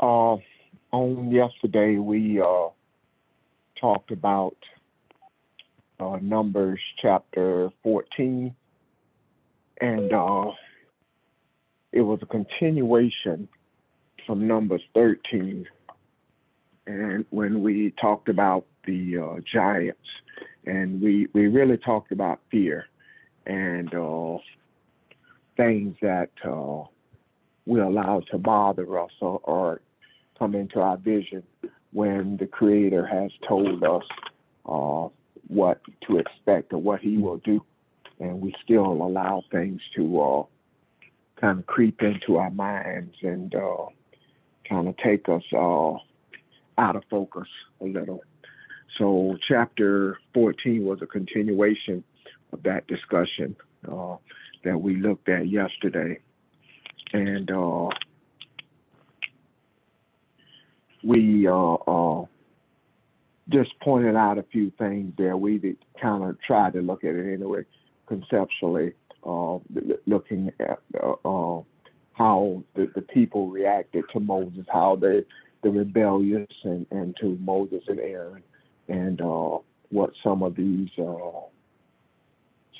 Uh, on yesterday, we talked about Numbers chapter 14, and it was a continuation from Numbers 13. And when we talked about the giants, and we really talked about fear and things that we allow to bother us or come into our vision when the Creator has told us what to expect or what He will do, and we still allow things to kind of creep into our minds and kind of take us out of focus a little. So, chapter 14 was a continuation of that discussion that we looked at yesterday. And we just pointed out a few things there. We kind of tried to look at it anyway, conceptually, looking at how the people reacted to Moses, how the rebellious and to Moses and Aaron, and what some of these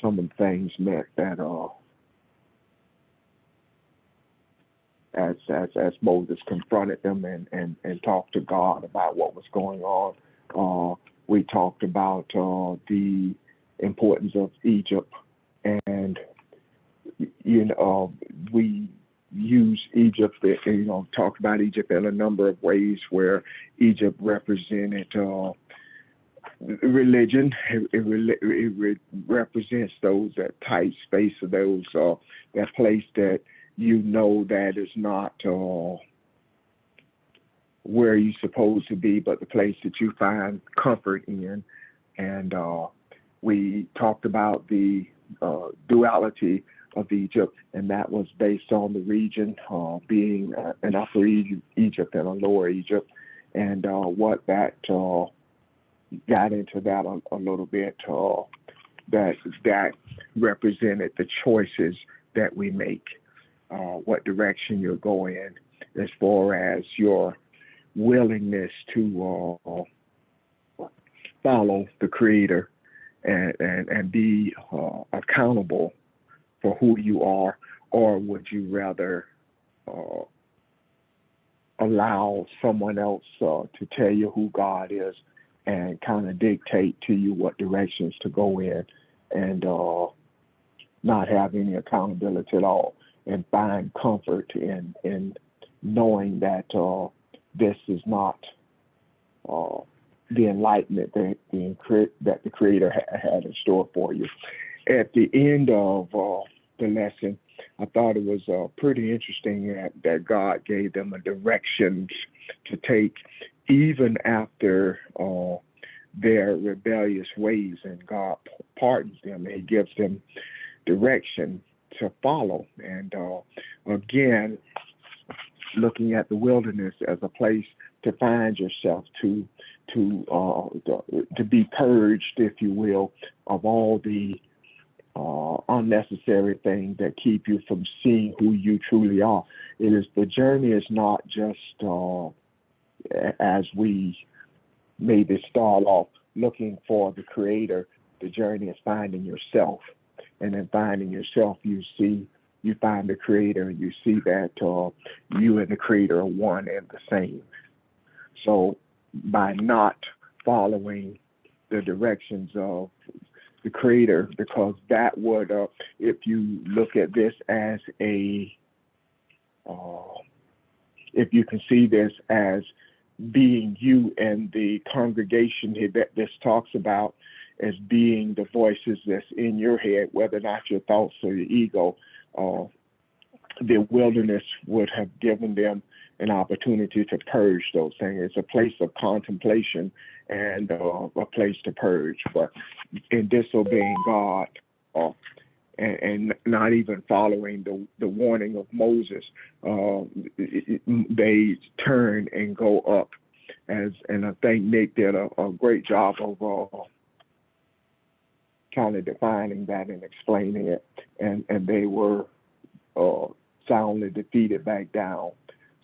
some of the things meant that as Moses confronted them and talked to God about what was going on. We talked about the importance of Egypt, and we use Egypt, talked about Egypt in a number of ways where Egypt represented religion. It represents those that tight space of those that place that that is not where you're supposed to be, but the place that you find comfort in. And we talked about the duality of Egypt, and that was based on the region being an upper Egypt and a lower Egypt, and what that got into that a little bit. That represented the choices that we make, what direction you're going in, as far as your willingness to follow the Creator and be accountable for who you are, or would you rather allow someone else to tell you who God is and kind of dictate to you what directions to go in, and not have any accountability at all, and find comfort in knowing that this is not the enlightenment that the Creator had in store for you. At the end of the lesson, I thought it was pretty interesting that God gave them a directions to take even after their rebellious ways, and God pardons them. He gives them direction to follow. And again, looking at the wilderness as a place to find yourself, to be purged, if you will, of all the unnecessary things that keep you from seeing who you truly are. The journey is not just as we maybe start off looking for the Creator. The journey is finding yourself, and in finding yourself, you find the Creator, and you see that you and the Creator are one and the same. So by not following the directions of the Creator, because that would, if you look at this as if you can see this as being you and the congregation that this talks about as being the voices that's in your head, whether or not your thoughts or your ego, the wilderness would have given them an opportunity to purge those things. It's a place of contemplation and a place to purge. But in disobeying God and not even following the warning of Moses, they turn and go up. And I think Nick did a great job of kind of defining that and explaining it. And they were soundly defeated back down.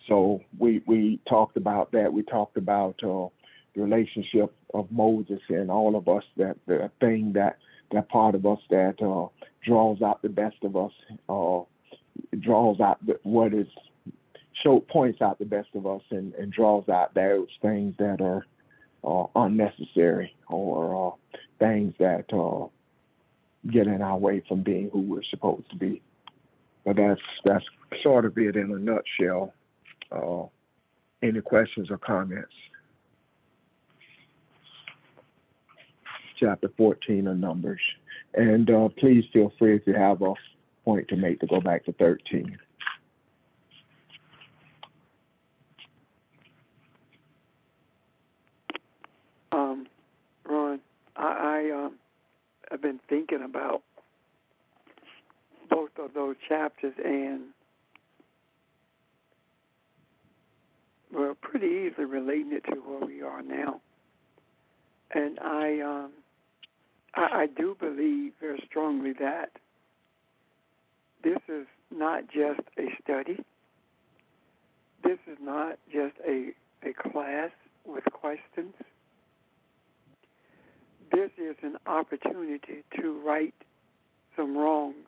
So we talked about that. We talked about the relationship of Moses and all of us. That the thing that part of us that draws out the best of us, draws out what is points out the best of us, and draws out those things that are unnecessary, or things that get in our way from being who we're supposed to be. But that's sort of it in a nutshell. Any questions or comments? Chapter 14 of Numbers. And please feel free, if you have a point to make, to go back to 13. Ron, I have been thinking about both of those chapters, and we're pretty easily relating it to where we are now. And I do believe very strongly that this is not just a study. This is not just a class with questions. This is an opportunity to right some wrongs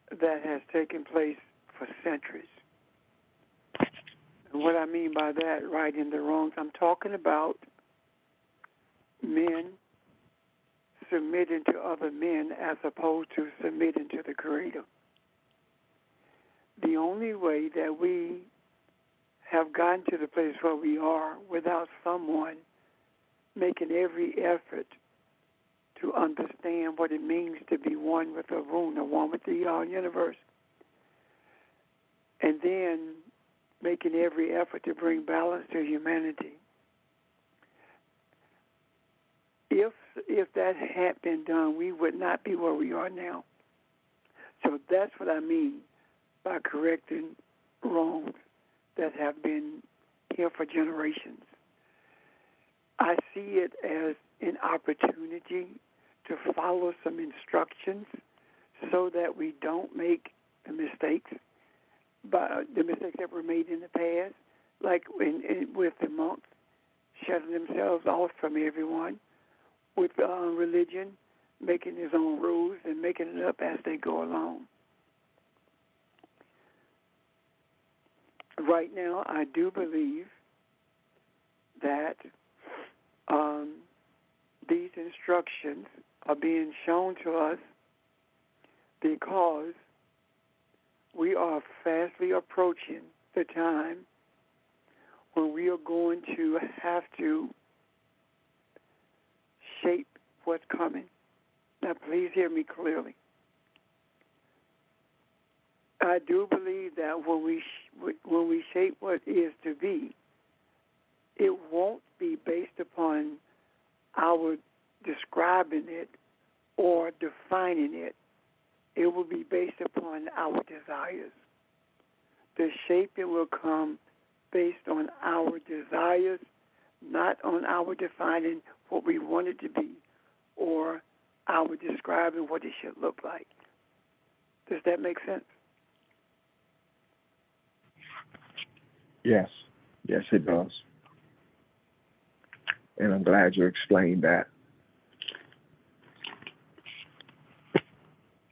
that has taken place for centuries. And what I mean by that, righting the wrongs, I'm talking about men submitting to other men as opposed to submitting to the Creator. The only way that we have gotten to the place where we are without someone making every effort to understand what it means to be one with the Avun, or one with the universe, and then making every effort to bring balance to humanity. If that had been done, we would not be where we are now. So that's what I mean by correcting wrongs that have been here for generations. I see it as an opportunity to follow some instructions so that we don't make the mistakes that were made in the past, like with the monks shutting themselves off from everyone, with religion making its own rules and making it up as they go along. Right now, I do believe that these instructions are being shown to us because we are fastly approaching the time when we are going to have to shape what's coming. Now, please hear me clearly. I do believe that when we shape what is to be, it won't be based upon our describing it or defining it. It will be based upon our desires. The shaping will come based on our desires, not on our defining what we want it to be or our describing what it should look like. Does that make sense? Yes, it does. And I'm glad you explained that.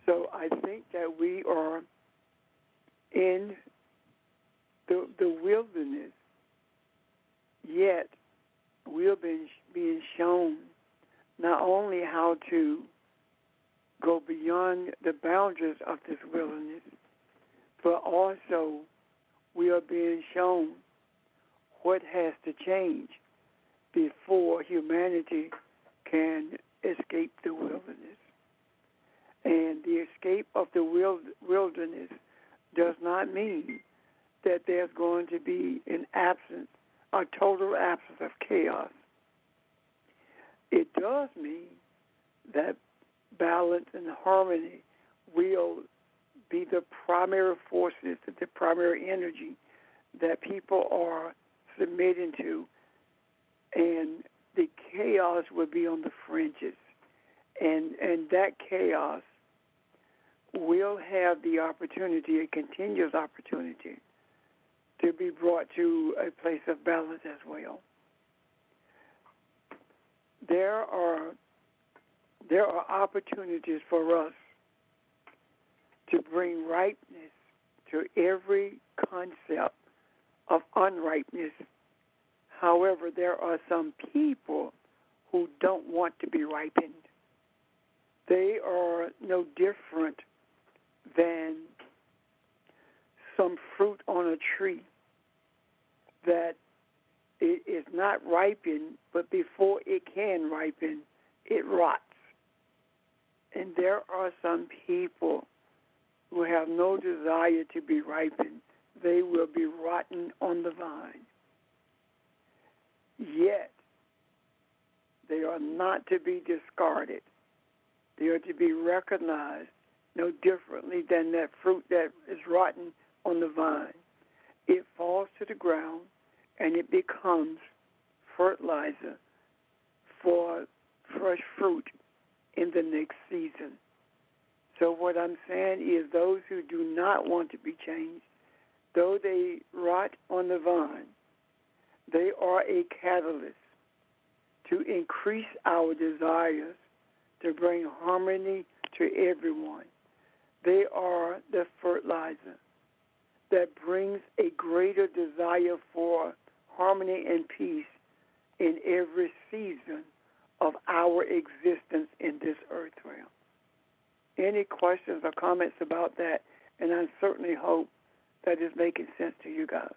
So I think that we are in the wilderness, yet we're being shown not only how to go beyond the boundaries of this wilderness, but also we are being shown what has to change before humanity can escape the wilderness. And the escape of the wilderness does not mean that there's going to be a total absence of chaos. It does mean that balance and harmony will be the primary forces, the primary energy that people are submitting to, and the chaos will be on the fringes. And that chaos will have the opportunity, a continuous opportunity, to be brought to a place of balance as well. There are opportunities for us to bring ripeness to every concept of unripeness. However, there are some people who don't want to be ripened. They are no different than some fruit on a tree that it is not ripened, but before it can ripen, it rots. And there are some people who have no desire to be ripened. They will be rotten on the vine. Yet, they are not to be discarded. They are to be recognized no differently than that fruit that is rotten on the vine. It falls to the ground and it becomes fertilizer for fresh fruit in the next season. So what I'm saying is those who do not want to be changed, though they rot on the vine, they are a catalyst to increase our desires, to bring harmony to everyone. They are the fertilizer that brings a greater desire for harmony and peace in every season of our existence in this earth realm. Any questions or comments about that? And I certainly hope that is making sense to you guys.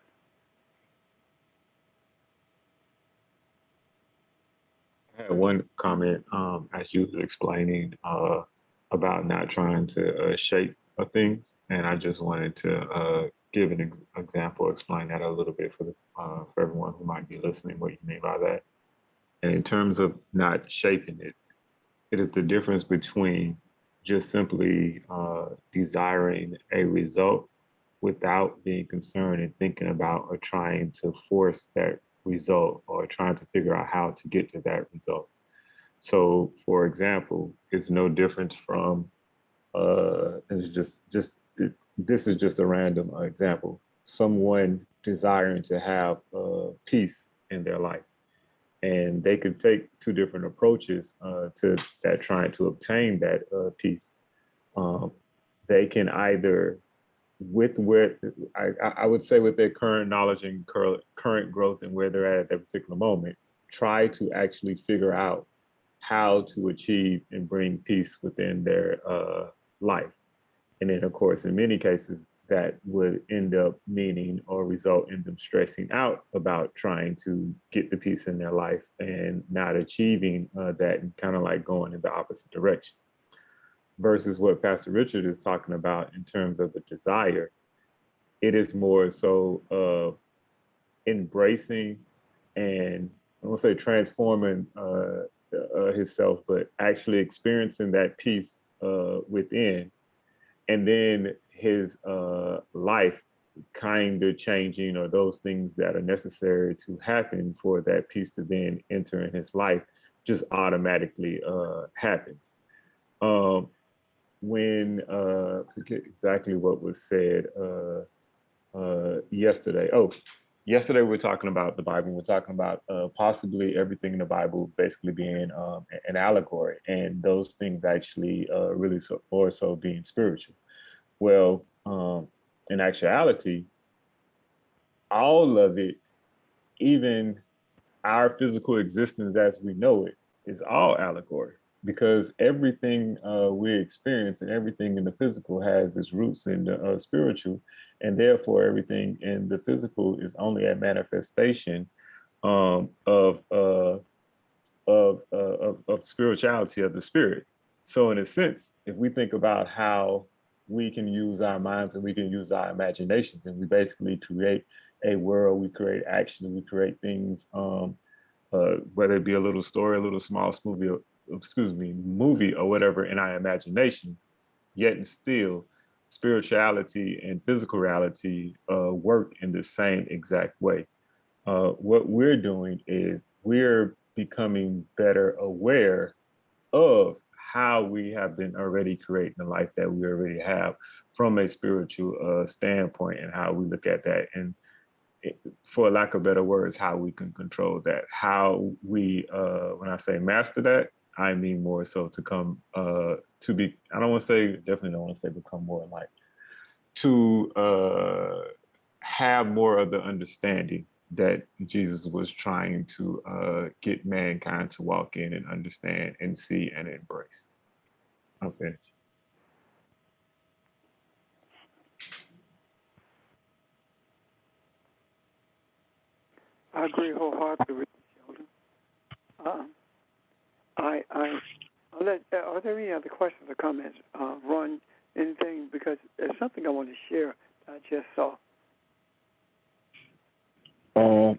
I had one comment as you were explaining about not trying to shape things, and I just wanted to give an example, explain that a little bit for everyone who might be listening, what you mean by that. And in terms of not shaping it, it is the difference between just simply desiring a result without being concerned and thinking about or trying to force that result or trying to figure out how to get to that result. So, for example, it's no different from this is just a random example. Someone desiring to have peace in their life, and they could take two different approaches to that, trying to obtain that peace. They can either I would say with their current knowledge and current growth and where they're at that particular moment, try to actually figure out how to achieve and bring peace within their life. And then, of course, in many cases, that would end up meaning or result in them stressing out about trying to get the peace in their life and not achieving that, and kind of like going in the opposite direction. Versus what Pastor Richard is talking about in terms of the desire, it is more so of embracing and I won't say transforming himself, but actually experiencing that peace within, and then his life kind of changing, or those things that are necessary to happen for that peace to then enter in his life just automatically happens. When I forget exactly what was said yesterday. Oh, yesterday we were talking about the Bible. We're talking about possibly everything in the Bible basically being an allegory, and those things actually really so, or so being spiritual. Well, in actuality, all of it, even our physical existence as we know it, is all allegory, because everything we experience and everything in the physical has its roots in the spiritual, and therefore everything in the physical is only a manifestation of spirituality of the spirit. So in a sense, if we think about how we can use our minds and we can use our imaginations, and we basically create a world, we create action, we create things, whether it be a little story, a little small movie or whatever in our imagination, yet and still spirituality and physical reality work in the same exact way. What we're doing is we're becoming better aware of how we have been already creating the life that we already have from a spiritual standpoint, and how we look at that. And for lack of better words, how we can control that. How we, when I say master that, I mean more so to come to be. I don't want to say, definitely don't want to say become more like, to have more of the understanding that Jesus was trying to get mankind to walk in and understand and see and embrace. Okay. I agree wholeheartedly with you, Sheldon. I'll let, are there any other questions or comments? Ron, anything? Because there's something I want to share that I just saw. Well,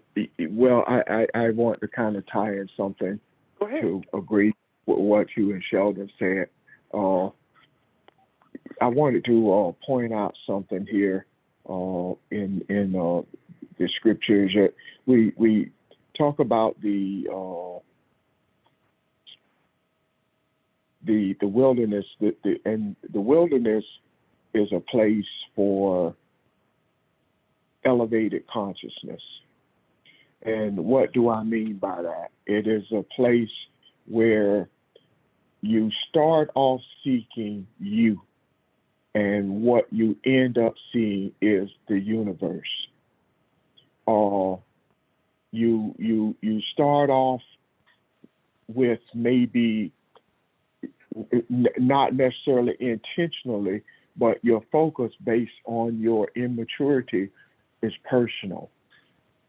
I want to kind of tie in something Go ahead. to agree with what you and Sheldon said. I wanted to point out something here in the scriptures. We talk about the wilderness. And the wilderness is a place for elevated consciousness. And what do I mean by that? It is a place where you start off seeking you, and what you end up seeing is the universe. You start off with maybe not necessarily intentionally, but your focus based on your immaturity is personal.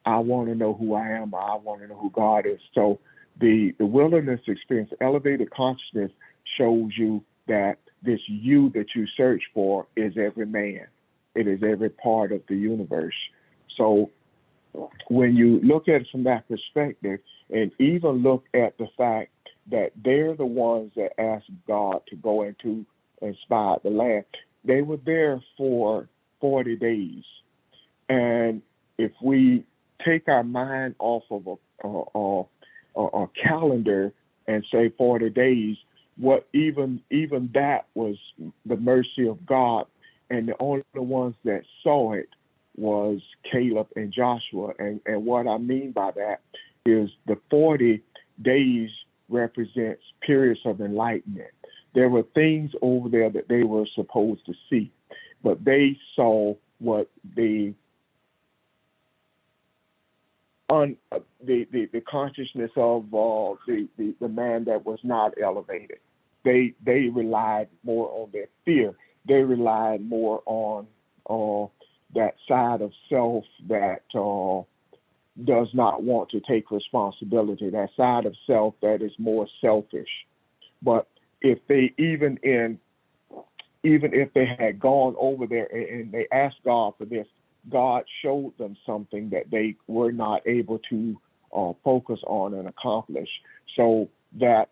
I want to know who I am. I want to know who God is. So the wilderness experience, elevated consciousness, shows you that this you that you search for is every man. It is every part of the universe. So when you look at it from that perspective, and even look at the fact that they're the ones that asked God to go into and spy out the land, they were there for 40 days. And if we take our mind off of a calendar and say 40 days, what even that was the mercy of God, and the only ones that saw it was Caleb and Joshua. And what I mean by that is the 40 days represents periods of enlightenment. There were things over there that they were supposed to see, but they saw what the consciousness of the man that was not elevated. They relied more on their fear. They relied more on that side of self that does not want to take responsibility. That side of self that is more selfish. But if they even if they had gone over there and they asked God for this, God showed them something that they were not able to focus on and accomplish. So that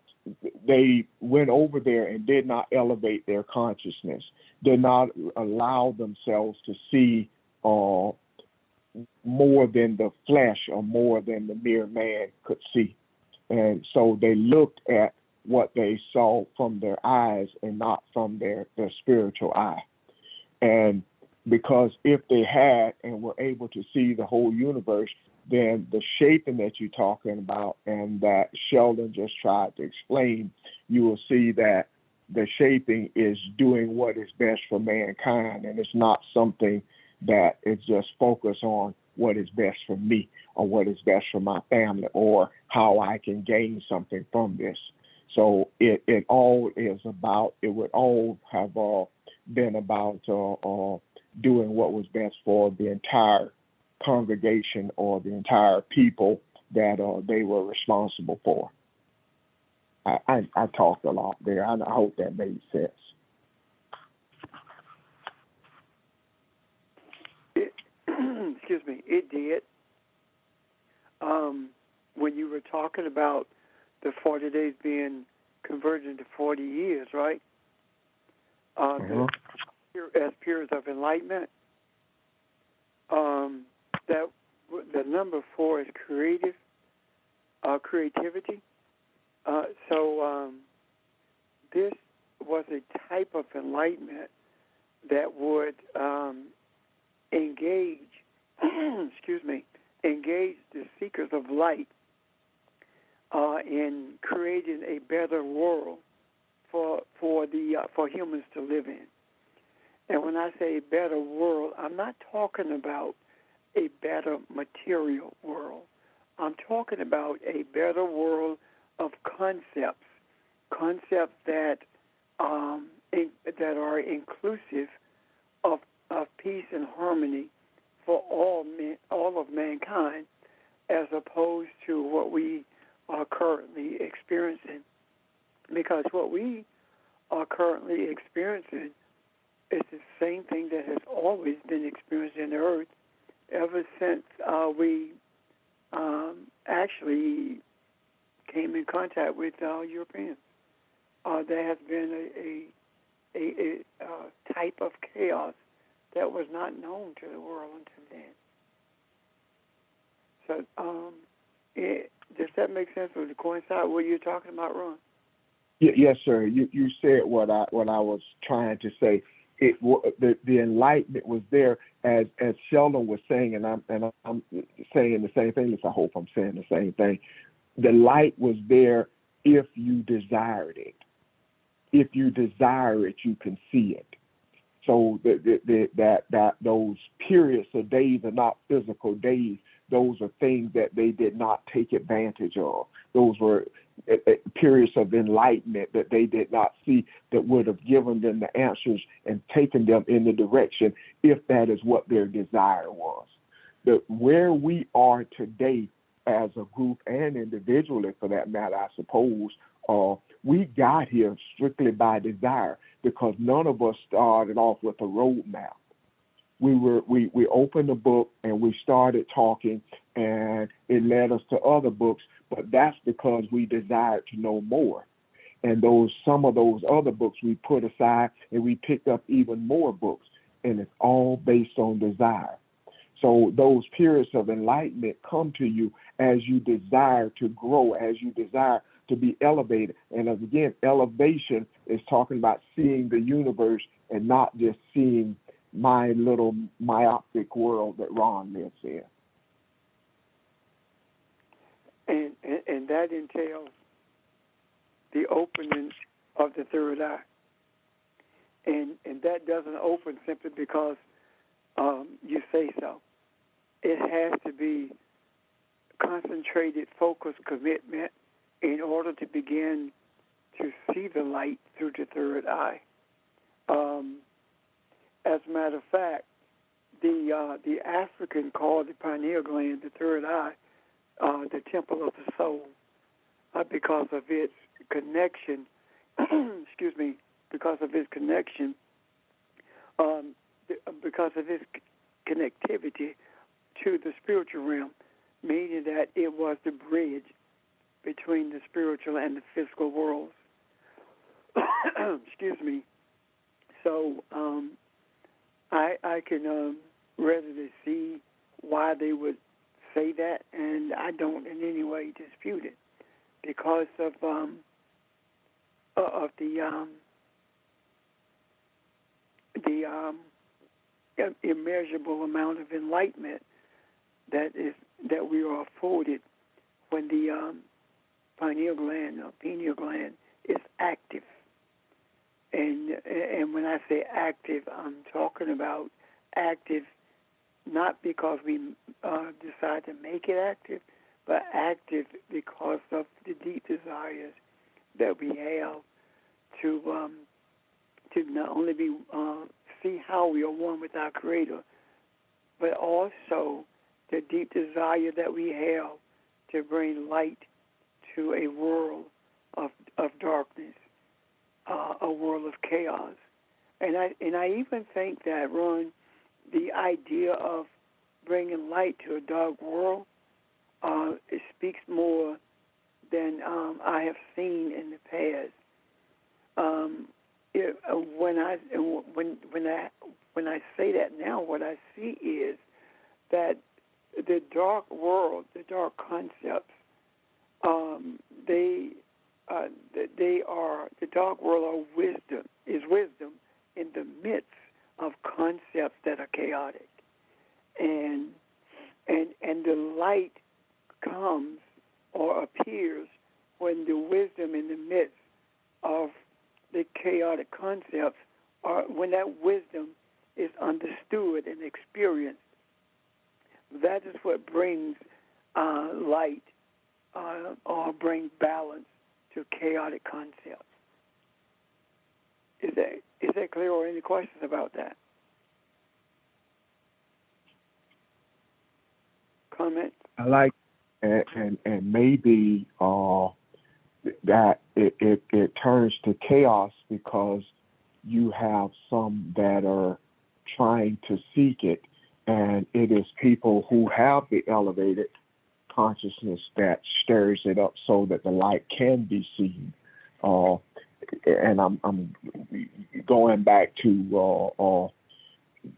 they went over there and did not elevate their consciousness, did not allow themselves to see more than the flesh or more than the mere man could see. And so they looked at what they saw from their eyes and not from their spiritual eye. And because if they had and were able to see the whole universe, then the shaping that you're talking about and that Sheldon just tried to explain, you will see that the shaping is doing what is best for mankind, and it's not something that is just focused on what is best for me or what is best for my family or how I can gain something from this. So it all is about, it would all have been about doing what was best for the entire congregation or the entire people that they were responsible for. I talked a lot there. I hope that made sense. Excuse me, it did. When you were talking about the 40 days being converted into 40 years, right? As periods of enlightenment, that the number 4 is creativity. So this was a type of enlightenment that would engage excuse me, engaged the seekers of light in creating a better world for humans to live in. And when I say a better world, I'm not talking about a better material world. I'm talking about a better world of concepts that that are inclusive of peace and harmony for all of mankind, as opposed to what we are currently experiencing. Because what we are currently experiencing is the same thing that has always been experienced in the earth ever since we actually came in contact with Europeans. There has been a type of chaos that was not known to the world until then. So, does that make sense? Or to coincide with what you're talking about, Ron? Yes, sir. You said what I was trying to say. The enlightenment was there, as Sheldon was saying, and I'm saying the same thing. I hope I'm saying the same thing. The light was there if you desired it. If you desire it, you can see it. So that those periods of days are not physical days. Those are things that they did not take advantage of. Those were periods of enlightenment that they did not see, that would have given them the answers and taken them in the direction if that is what their desire was. Where we are today as a group and individually, for that matter, I suppose, we got here strictly by desire, because none of us started off with a roadmap. We opened the book and we started talking, and it led us to other books, but that's because we desired to know more. And some of those other books we put aside, and we picked up even more books, and it's all based on desire. So those periods of enlightenment come to you as you desire to grow, as you desire to be elevated. And again, elevation is talking about seeing the universe and not just seeing my little myopic world that Ron lives in. And that entails the opening of the third eye. And that doesn't open simply because you say so. It has to be concentrated, focused commitment in order to begin to see the light through the third eye. As a matter of fact, the African called the pineal gland the third eye, the temple of the soul, because of its connection. excuse me, because of its connection, because of its connectivity to the spiritual realm, meaning that it was the bridge between the spiritual and the physical worlds. Excuse me. So I can readily see why they would say that, and I don't in any way dispute it, because of the immeasurable amount of enlightenment that we are afforded when the pineal gland or pineal gland is active. And when I say active, I'm talking about active not because we decide to make it active, but active because of the deep desires that we have to not only be see how we are one with our Creator, but also the deep desire that we have to bring light to a world of darkness, a world of chaos. And I even think that, Ron, the idea of bringing light to a dark world, it speaks more than I have seen in the past. When I say that now, what I see is that the dark world, the dark concepts, the dark world of wisdom is wisdom in the midst of concepts that are chaotic. And concepts, or when that wisdom is understood and experienced, that is what brings light or brings balance to chaotic concepts. Is that clear, or any questions about that? Comment? I like, and maybe that it turns to chaos because you have some that are trying to seek it, and it is people who have the elevated consciousness that stirs it up so that the light can be seen. And I'm going back to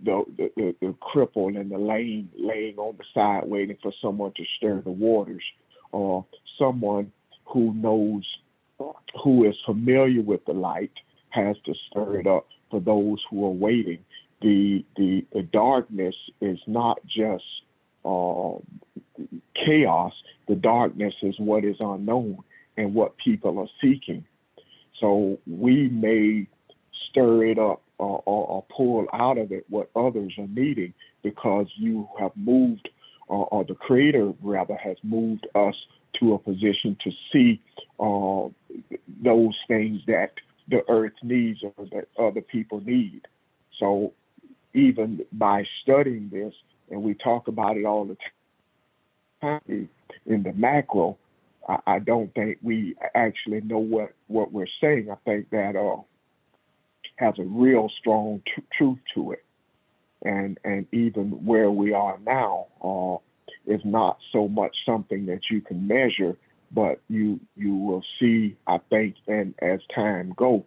the cripple and the lame laying on the side waiting for someone to stir the waters, or someone who knows, who is familiar with the light has to stir it up for those who are waiting. The darkness is not just chaos. The darkness is what is unknown and what people are seeking. So we may stir it up or pull out of it what others are needing, because you have moved, or the Creator rather has moved us to a position to see those things that the earth needs or that other people need. So even by studying this, and we talk about it all the time in the macro, I don't think we actually know what we're saying. I think that has a real strong truth to it. And even where we are now is not so much something that you can measure, but you will see, I think, and as time goes,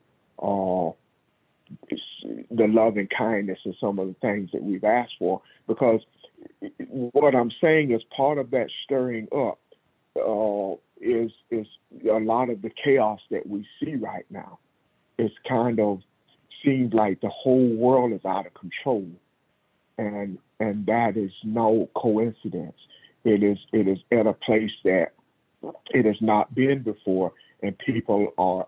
the love and kindness and some of the things that we've asked for. Because what I'm saying is part of that stirring up is a lot of the chaos that we see right now. It's kind of seems like the whole world is out of control, and that is no coincidence. It is at a place that it has not been before, and people are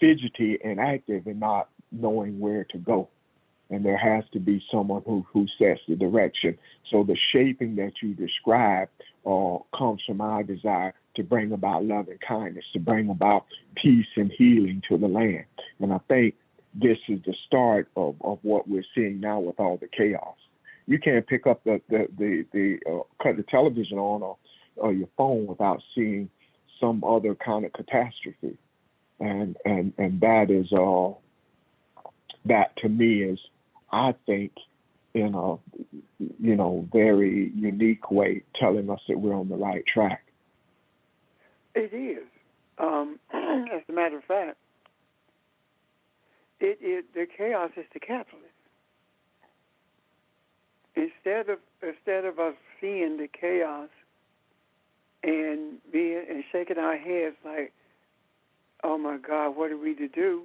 fidgety and active and not knowing where to go. And there has to be someone who sets the direction. So the shaping that you described comes from our desire to bring about love and kindness, to bring about peace and healing to the land. And I think this is the start of what we're seeing now with all the chaos. You can't pick up cut the television on or your phone without seeing some other kind of catastrophe. And that is that to me is, I think, in a very unique way, telling us that we're on the right track. It is. As a matter of fact, the chaos is the catalyst. Instead of us seeing the chaos and shaking our heads like, oh my God, what are we to do,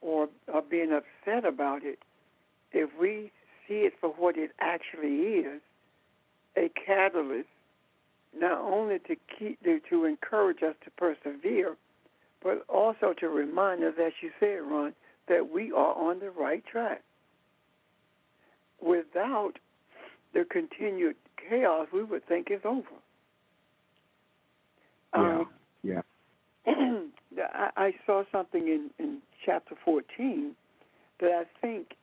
or being upset about it, if we see it for what it actually is, a catalyst, not only to encourage us to persevere, but also to remind us, as you said, Ron, that we are on the right track. Without the continued chaos, we would think it's over. Yeah. I saw something in chapter 14 that I think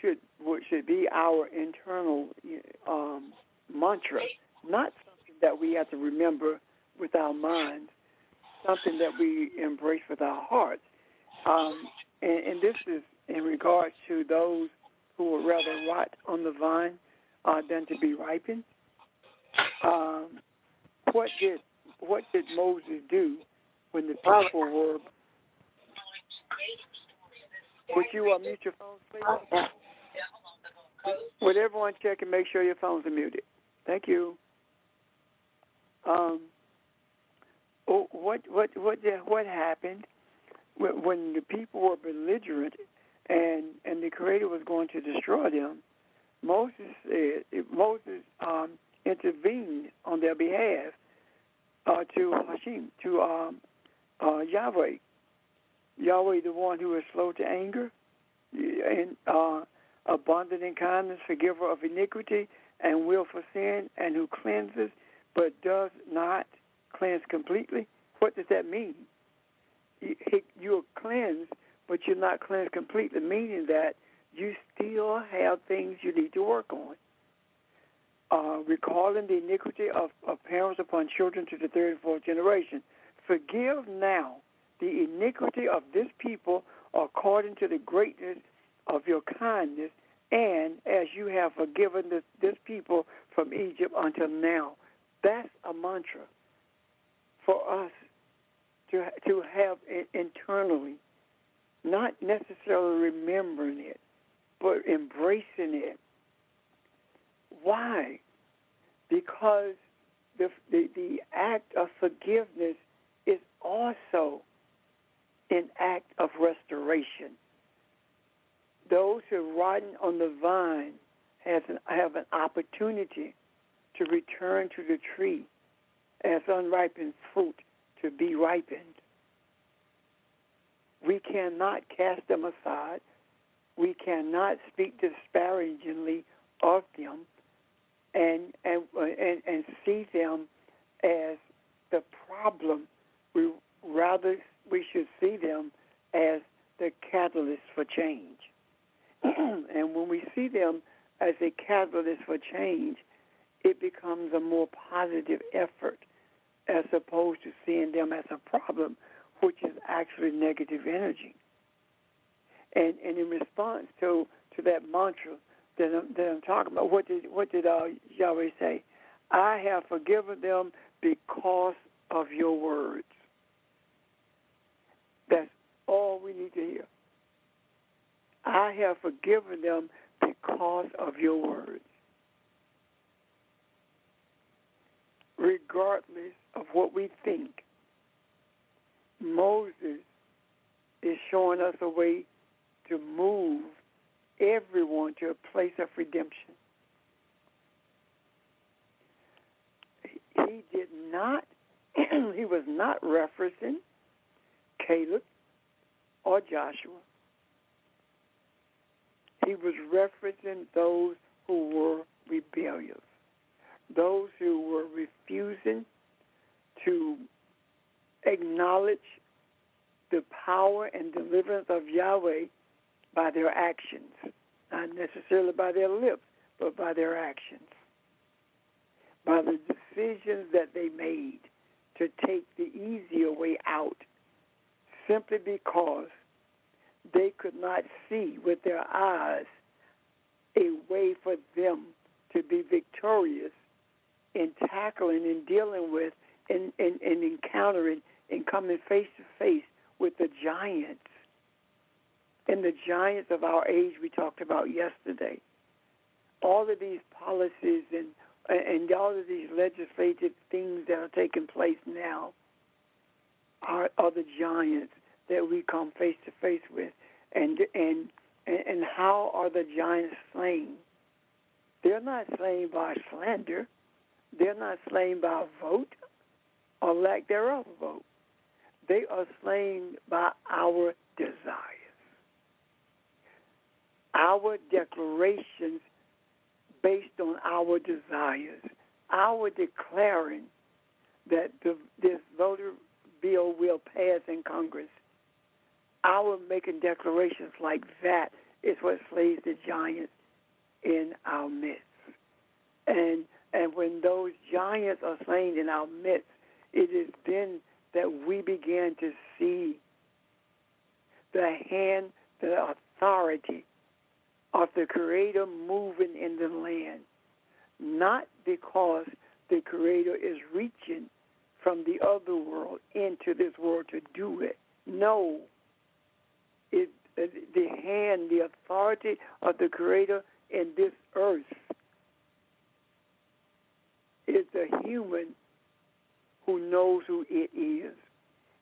should be our internal mantra, not something that we have to remember with our minds, something that we embrace with our hearts. And this is in regards to those who would rather rot on the vine than to be ripened. What did Moses do when the people were? Would you mute your phones, please? Would everyone check and make sure your phones are muted? Thank you. What happened when the people were belligerent and the Creator was going to destroy them? Moses intervened on their behalf to Hashem, to Yahweh, Yahweh, the one who is slow to anger and abundant in kindness, forgiver of iniquity and willful sin, and who cleanses but does not cleanse completely. What does that mean? You're cleansed, but you're not cleansed completely, meaning that you still have things you need to work on. Recalling the iniquity of parents upon children to the third and fourth generation. Forgive now the iniquity of this people according to the greatness of your kindness, and as you have forgiven this people from Egypt until now. That's a mantra for us to have it internally, not necessarily remembering it, but embracing it. Why? Because the act of forgiveness is also an act of restoration. Those who are rotten on the vine have an opportunity to return to the tree as unripened fruit to be ripened. We cannot cast them aside. We cannot speak disparagingly of them and see them as the problem. We should see them as the catalyst for change. And when we see them as a catalyst for change, it becomes a more positive effort as opposed to seeing them as a problem, which is actually negative energy. And in response to that mantra that I'm talking about, what did Yahweh say? I have forgiven them because of your words. That's all we need to hear. I have forgiven them because of your words. Regardless of what we think, Moses is showing us a way to move everyone to a place of redemption. He was not referencing Caleb or Joshua. He was referencing those who were rebellious, those who were refusing to acknowledge the power and deliverance of Yahweh by their actions, not necessarily by their lips, but by their actions, by the decisions that they made to take the easier way out, simply because they could not see with their eyes a way for them to be victorious in tackling and dealing with and encountering and coming face to face with the giants. And the giants of our age we talked about yesterday. All of these policies and all of these legislative things that are taking place now are the giants that we come face to face with. And how are the giants slain? They're not slain by slander. They're not slain by a vote or lack thereof a vote. They are slain by our desires. Our declarations based on our desires. Our declaring that this voter bill will pass in Congress. Our making declarations like that is what slays the giants in our midst. And when those giants are slain in our midst, it is then that we begin to see the hand, the authority of the Creator moving in the land. Not because the Creator is reaching from the other world into this world to do it. No. The hand, the authority of the Creator in this earth is the human who knows who it is.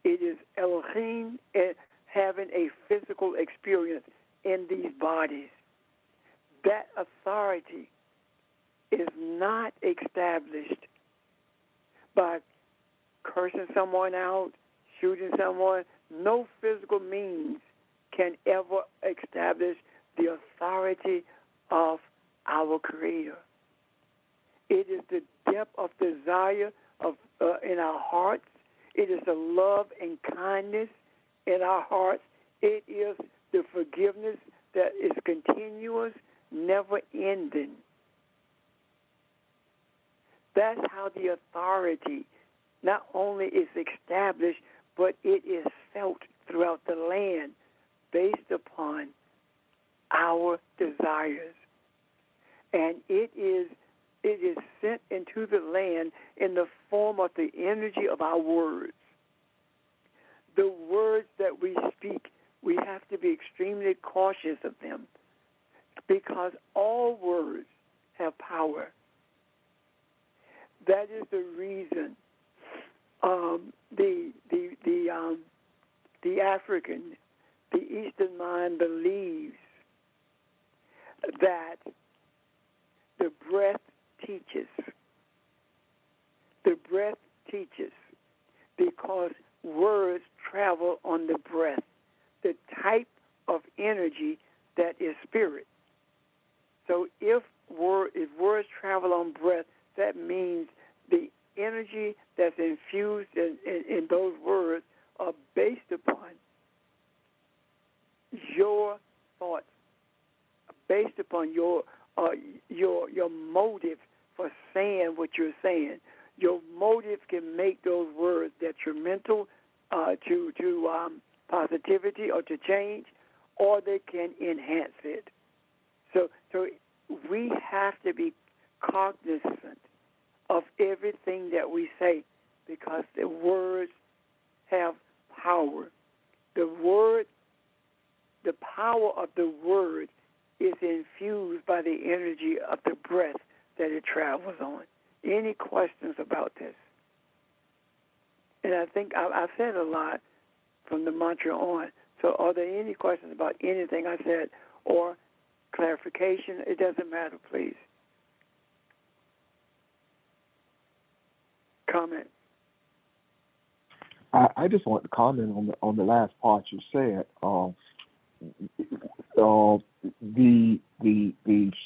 It is Elohim having a physical experience in these bodies. That authority is not established by cursing someone out, shooting someone, No physical means can ever establish the authority of our Creator. It is the depth of desire in our hearts. It is the love and kindness in our hearts. It is the forgiveness that is continuous, never ending. That's how the authority not only is established, but it is felt throughout the land based upon our desires. And it is sent into the land in the form of the energy of our words. The words that we speak, we have to be extremely cautious of them because all words have power. That is the reason the African, the Eastern mind believes that the breath teaches. The breath teaches because words travel on the breath, the type of energy that is spirit. So if words travel on breath, that means the energy that's infused in those words are based upon your thoughts, based upon your motive for saying what you're saying. Your motive can make those words detrimental to positivity or to change, or they can enhance it. So we have to be cognizant of everything that we say because the words have power. The power of the word is infused by the energy of the breath that it travels on. Any questions about this? And I think I've said a lot from the mantra on. So are there any questions about anything I said or clarification? It doesn't matter, please. Comment. I just want to comment on the last part you said. The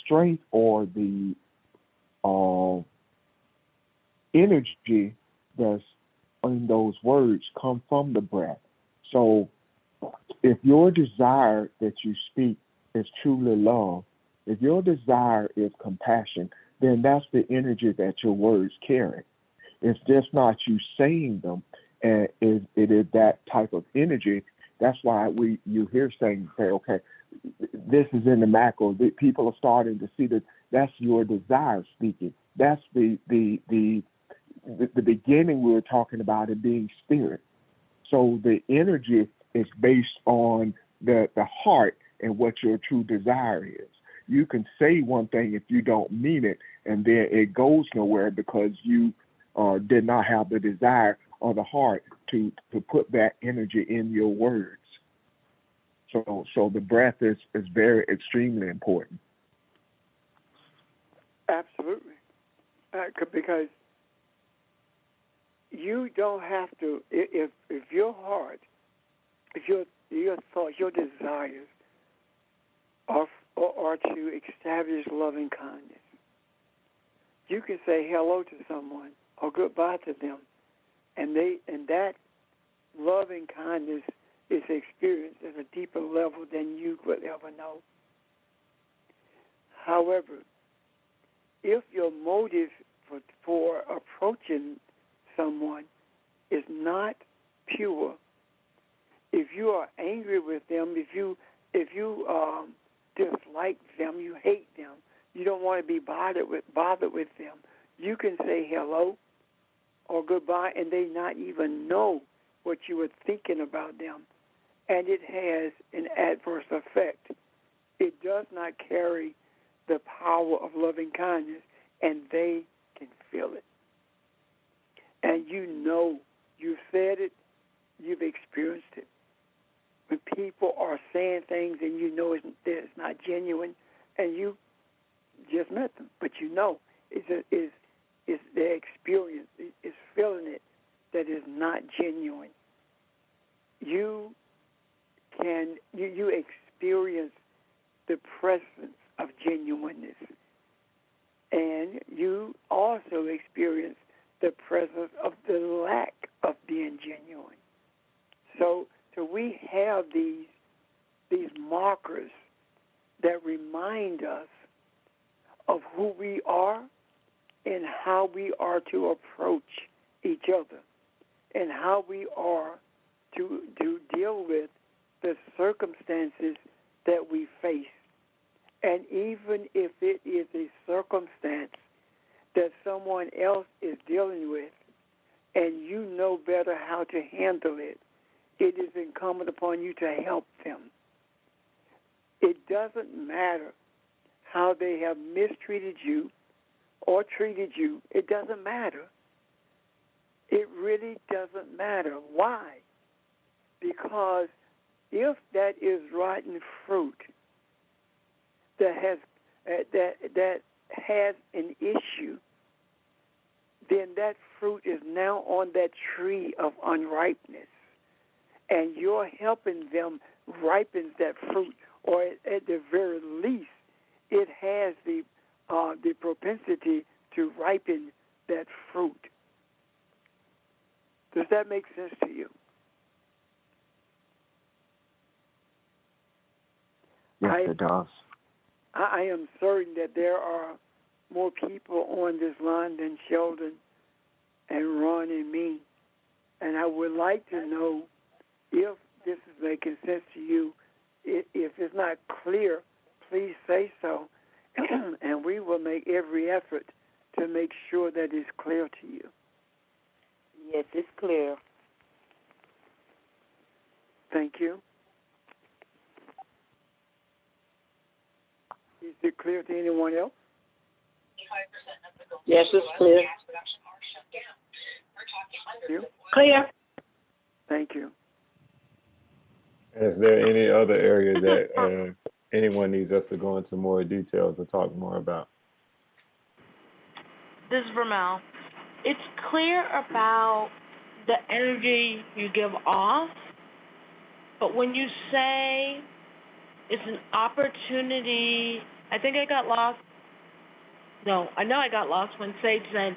strength or the energy that's in those words come from the breath. So if your desire that you speak is truly love, if your desire is compassion, then that's the energy that your words carry. It's just not you saying them, and it is that type of energy. That's why you hear saying, okay, this is in the macro. People are starting to see that that's your desire speaking. That's the beginning we were talking about it being spirit. So the energy is based on the heart and what your true desire is. You can say one thing if you don't mean it, and then it goes nowhere because you did not have the desire or the heart to put that energy in your words. So the breath is very extremely important. Absolutely, because you don't have to. If your heart, if your thoughts, your desires are to establish loving kindness, you can say hello to someone or goodbye to them, and that loving kindness is experienced at a deeper level than you could ever know. However, if your motive for approaching someone is not pure, if you are angry with them, if you dislike them, you hate them, you don't want to be bothered with them, you can say hello or goodbye and they not even know what you were thinking about them, and it has an adverse effect. It does not carry the power of loving kindness, and they can feel it. And you know, you've said it, you've experienced it. When people are saying things and you know it's not genuine, and you just met them, but you know it's their experience, is feeling it, that is not genuine. you you experience the presence of genuineness, and you also experience the presence of the lack of being genuine. So we have these markers that remind us of who we are and how we are to approach each other and how we are to deal with the circumstances that we face. And even if it is a circumstance that someone else is dealing with and you know better how to handle it, it is incumbent upon you to help them. It doesn't matter how they have mistreated you or treated you. It doesn't matter. It really doesn't matter. Why? Because if that is rotten fruit that has an issue, then that fruit is now on that tree of unripeness, and you're helping them ripen that fruit, or at the very least, it has the propensity to ripen that fruit. Does that make sense to you? Yes, it does. I am certain that there are more people on this line than Sheldon and Ron and me. And I would like to know if this is making sense to you. If it's not clear, please say so, and we will make every effort to make sure that it's clear to you. Yes, it's clear. Thank you. Is it clear to anyone else? Yes, it's clear. You? Clear. Thank you. Is there any other area that anyone needs us to go into more details to talk more about? This is Ramel. It's clear about the energy you give off, but when you say it's an opportunity, I think I got lost. No, I know I got lost when Sage said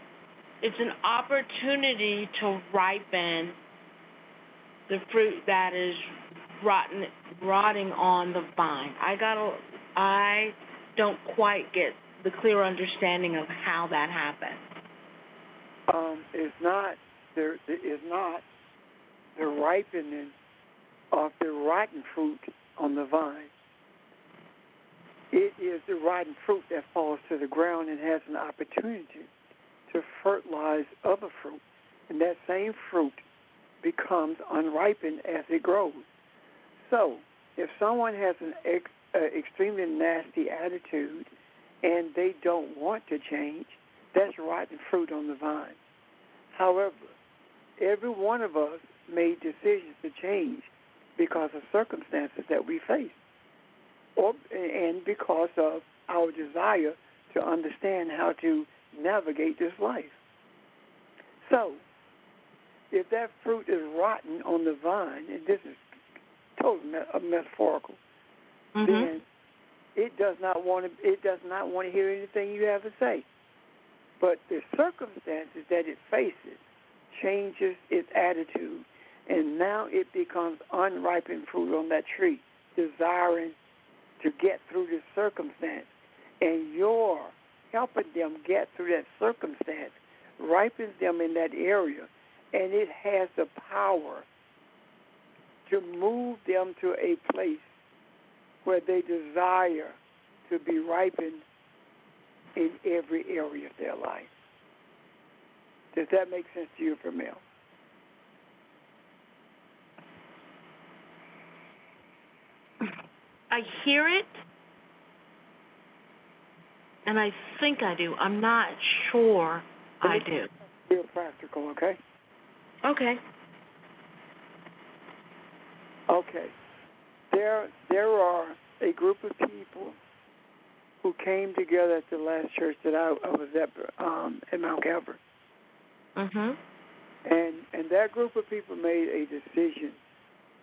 it's an opportunity to ripen the fruit that is rotting on the vine. I don't quite get the clear understanding of how that happened. There is not the ripening of the rotten fruit on the vine. It is the rotten fruit that falls to the ground and has an opportunity to fertilize other fruit. And that same fruit becomes unripened as it grows. So if someone has an extremely nasty attitude and they don't want to change, that's rotten fruit on the vine. However, every one of us made decisions to change because of circumstances that we face, and because of our desire to understand how to navigate this life. So, if that fruit is rotten on the vine, and this is totally metaphorical, then it does not want to hear anything you have to say. But the circumstances that it faces changes its attitude, and now it becomes unripened fruit on that tree, desiring to get through this circumstance. And you're helping them get through that circumstance, ripens them in that area, and it has the power to move them to a place where they desire to be ripened in every area of their life. Does that make sense to you, Vermeil? I hear it, and I think I do. I'm not sure I do. Real practical, okay? Okay. Okay. There are a group of people who came together at the last church that I was at Mount Calvary. Mhm. And that group of people made a decision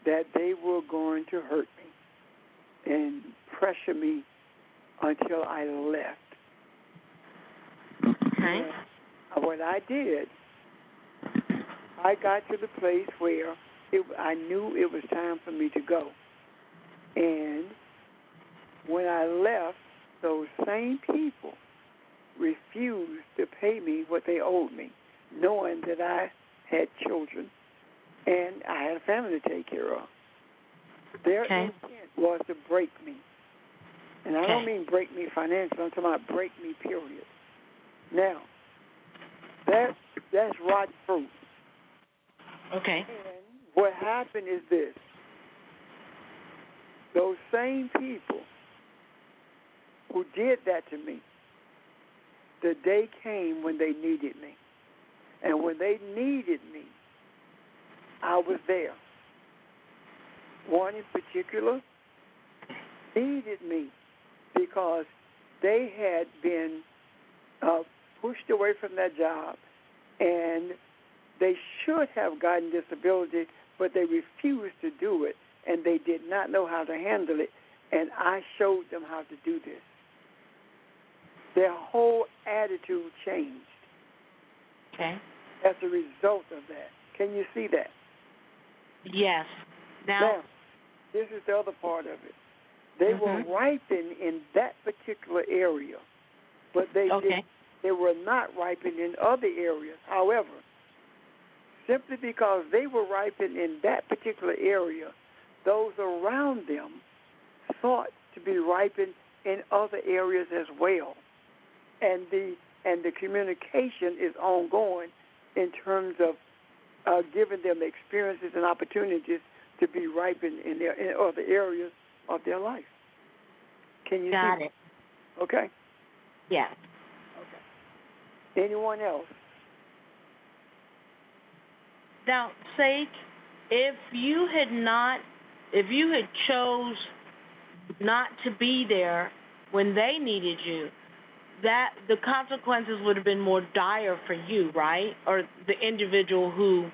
that they were going to hurt me and pressure me until I left. Okay. And what I did, I got to the place where I knew it was time for me to go. And when I left, those same people refused to pay me what they owed me, knowing that I had children and I had a family to take care of. Their intent was to break me. And I don't mean break me financially, I'm talking about break me, period. Now, that's rotten fruit. Okay. And what happened is this. Those same people who did that to me, the day came when they needed me. And when they needed me, I was there. One in particular needed me because they had been pushed away from their job, and they should have gotten disability, but they refused to do it, and they did not know how to handle it, and I showed them how to do this. Their whole attitude changed as a result of that. Can you see that? Yes. Now, this is the other part of it. They were ripened in that particular area, but they were not ripened in other areas. However, simply because they were ripened in that particular area, those around them sought to be ripened in other areas as well. And the communication is ongoing in terms of giving them experiences and opportunities to be ripened in other areas of their life. Can you Got see? it. Okay. Yeah. Okay. Anyone else? Now, Sage, if you had chose not to be there when they needed you, that the consequences would have been more dire for you, right? Or the individual who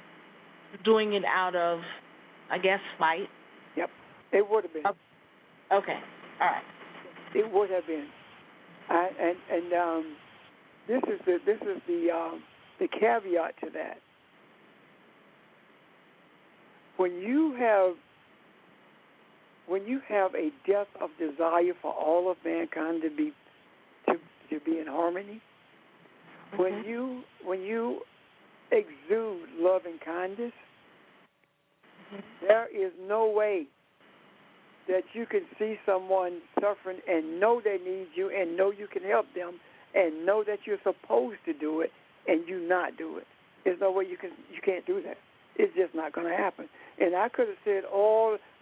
doing it out of, I guess, spite. Yep, it would have been. Okay, all right. It would have been. This is the caveat to that. When you have a depth of desire for all of mankind to be in harmony, when you exude love and kindness, there is no way that you can see someone suffering and know they need you and know you can help them and know that you're supposed to do it and you not do it. There's no way you can't do that. It's just not going to happen. And I could have said,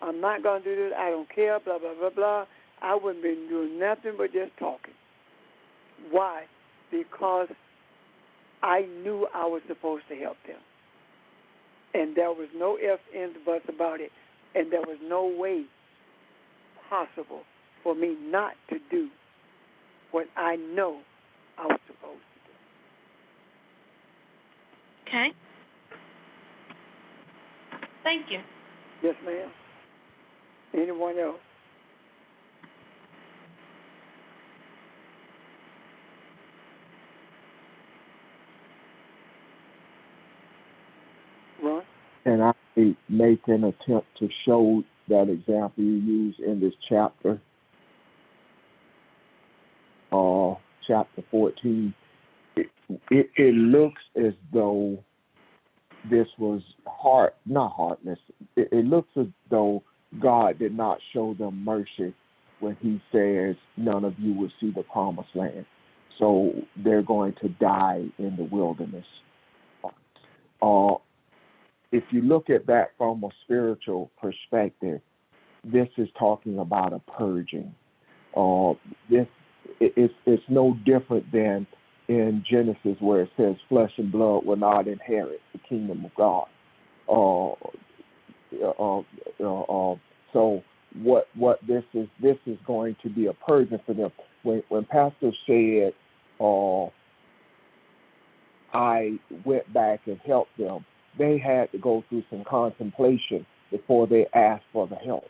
I'm not going to do this, I don't care, blah, blah, blah, blah. I wouldn't be doing nothing but just talking. Why? Because I knew I was supposed to help them. And there was no ifs, ands, buts about it. And there was no way possible for me not to do what I know I was supposed to do. Okay. Thank you. Yes, ma'am. Anyone else? Ron? And I make an attempt to show that example you use in this chapter, chapter 14. It looks as though this was not heartless. It looks as though God did not show them mercy when he says none of you will see the promised land. So they're going to die in the wilderness. If you look at that from a spiritual perspective, this is talking about a purging. It's no different than in Genesis where it says flesh and blood will not inherit the kingdom of God. So what this is going to be a purging for them. When Pastor said, I went back and helped them, they had to go through some contemplation before they asked for the help.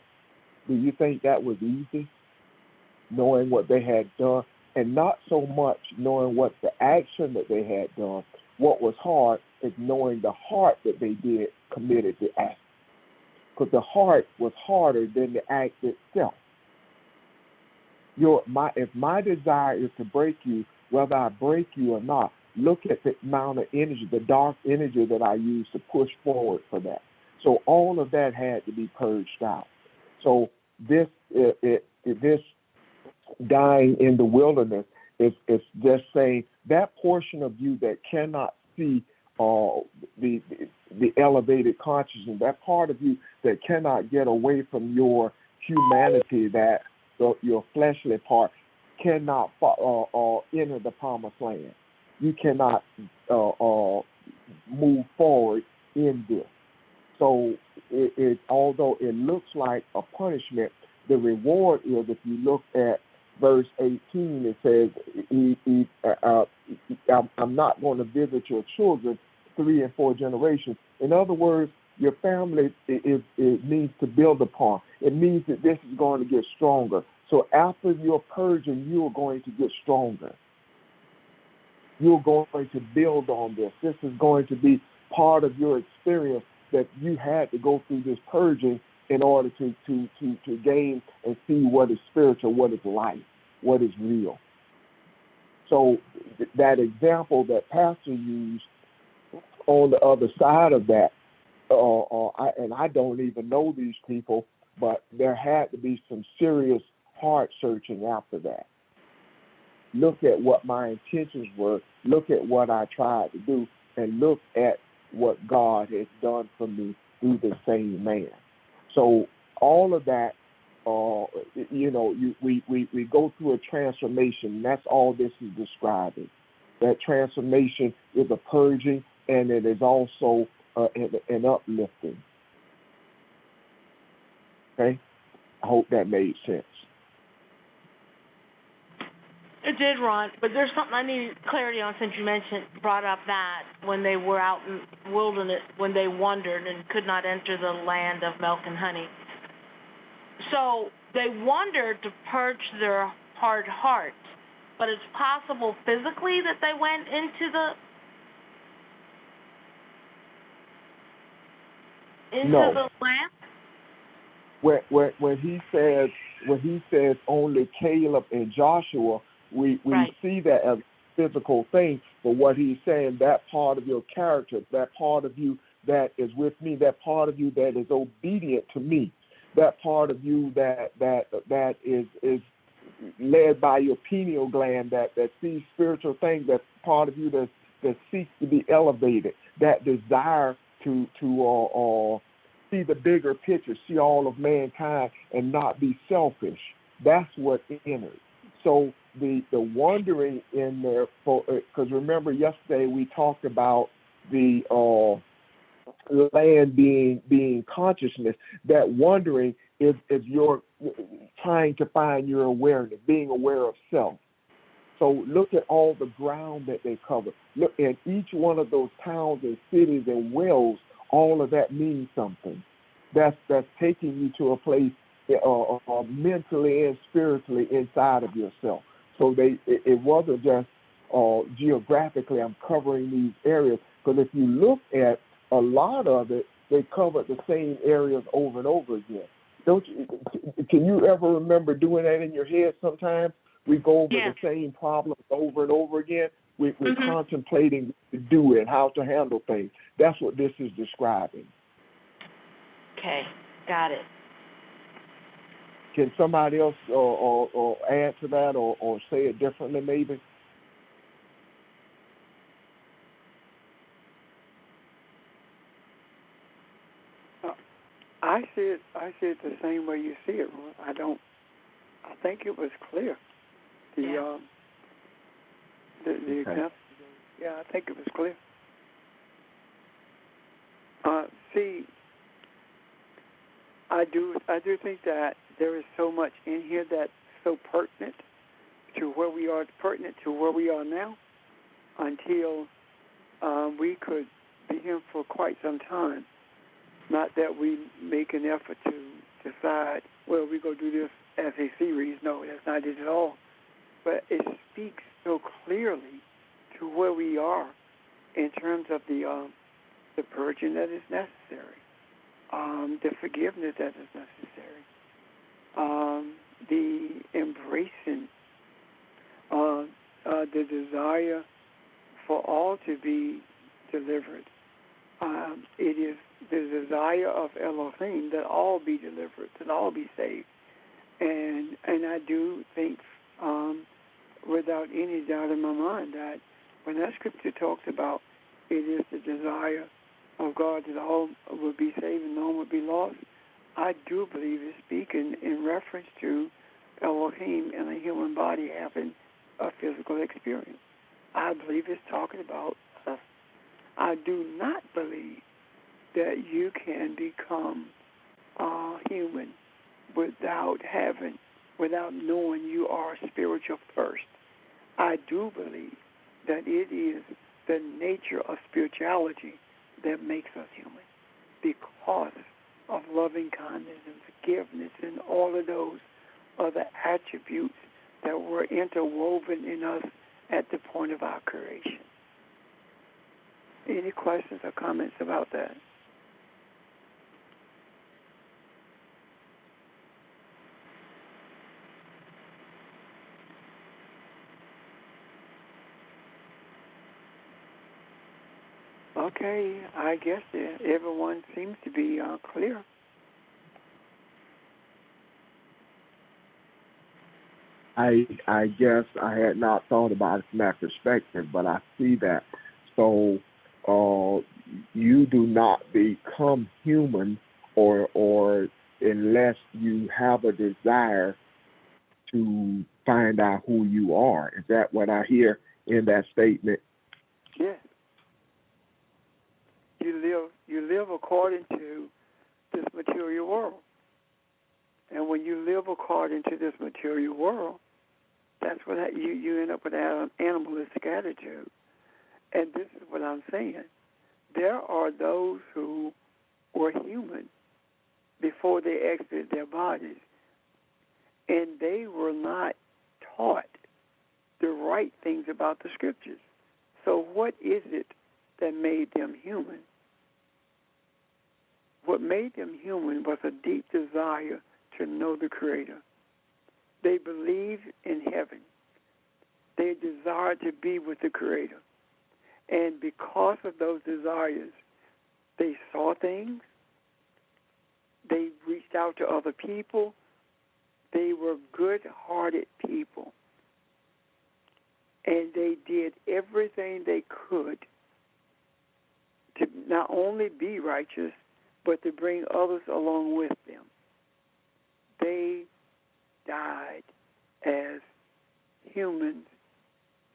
Do you think that was easy, knowing what they had done, and not so much knowing what the action that they had done? What was hard is knowing the heart that they committed the act, because the heart was harder than the act itself. If my desire is to break you, whether I break you or not, look at the amount of energy, the dark energy that I use to push forward for that. So all of that had to be purged out. So this dying in the wilderness is just saying that portion of you that cannot see the elevated consciousness, that part of you that cannot get away from your humanity, that your fleshly part cannot enter the promised land. You cannot move forward in this. So although it looks like a punishment, the reward is, if you look at verse 18, it says, I'm not going to visit your children 3 and 4 generations. In other words, your family it needs to build upon. It means that this is going to get stronger. So after your purging, you are going to get stronger. You're going to build on this. This is going to be part of your experience, that you had to go through this purging in order to gain and see what is spiritual, what is life, what is real. So that example that Pastor used on the other side of that, and I don't even know these people, but there had to be some serious heart searching after that. Look at what my intentions were, look at what I tried to do, and look at what God has done for me through the same man. So all of that, we go through a transformation. That's all this is describing. That transformation is a purging, and it is also an uplifting. Okay? I hope that made sense. It did, Ron, but there's something I need clarity on, since you brought up that when they were out in the wilderness, when they wandered and could not enter the land of milk and honey. So they wandered to purge their hard hearts, but it's possible physically that they went into the land? When he says only Caleb and Joshua, we right. see that as a physical thing. But what he's saying, that part of your character, that part of you that is with me, that part of you that is obedient to me, that part of you that is led by your pineal gland, that sees spiritual things, that part of you that seeks to be elevated, that desire to see the bigger picture, see all of mankind and not be selfish. That's what enters. So the wandering in there, because remember yesterday we talked about the land being consciousness. That wandering is your trying to find your awareness, being aware of self. So look at all the ground that they cover. Look at each one of those towns and cities and wells. All of that means something. That's taking you to a place mentally and spiritually inside of yourself. So it wasn't just geographically I'm covering these areas, because if you look at a lot of it, they covered the same areas over and over again. Can you ever remember doing that in your head sometimes? We go over the same problems over and over again. We're contemplating what to do and how to handle things. That's what this is describing. Okay, got it. Can somebody else or add to that or say it differently maybe? I see it the same way you see it, Ron. I think it was clear. The example. Yeah, I think it was clear. See, I do think that there is so much in here that's so pertinent to where we are now, until we could be here for quite some time. Not that we make an effort to decide, well, we go do this as a series. No, that's not it at all. But it speaks so clearly to where we are in terms of the purging that is necessary, the forgiveness that is necessary, the embracing, the desire for all to be delivered. It is the desire of Elohim that all be delivered, that all be saved. And I do think, without any doubt in my mind, that when that scripture talks about it is the desire of God that all will be saved and none will be lost, I do believe it's speaking in reference to Elohim and a human body having a physical experience. I believe it's talking about us. I do not believe that you can become human without knowing you are spiritual first. I do believe that it is the nature of spirituality that makes us human, because of loving kindness and forgiveness and all of those other attributes that were interwoven in us at the point of our creation. Any questions or comments about that? Okay, I guess everyone seems to be clear. I guess I had not thought about it from that perspective, but I see that. So you do not become human or unless you have a desire to find out who you are. Is that what I hear in that statement? Yes. You live according to this material world. And when you live according to this material world, that's what you end up with an animalistic attitude. And this is what I'm saying. There are those who were human before they exited their bodies, and they were not taught the right things about the Scriptures. So what is it that made them human? What made them human was a deep desire to know the Creator. They believed in heaven. They desired to be with the Creator. And because of those desires, they saw things. They reached out to other people. They were good-hearted people. And they did everything they could to not only be righteous, but to bring others along with them. They died as humans,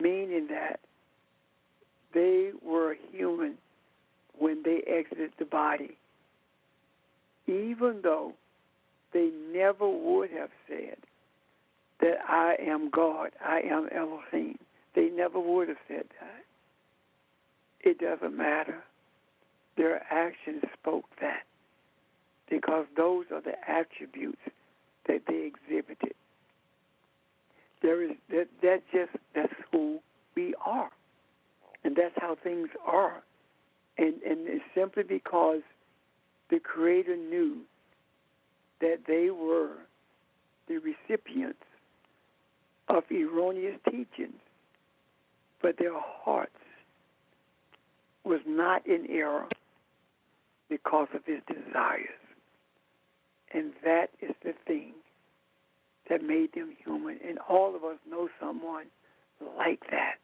meaning that they were human when they exited the body, even though they never would have said that I am God, I am Elohim. They never would have said that. It doesn't matter. Their actions spoke that, because those are the attributes that they exhibited. That's who we are, and that's how things are. And it's simply because the Creator knew that they were the recipients of erroneous teachings, but their hearts was not in error because of His desires. And that is the thing that made them human. And all of us know someone like that.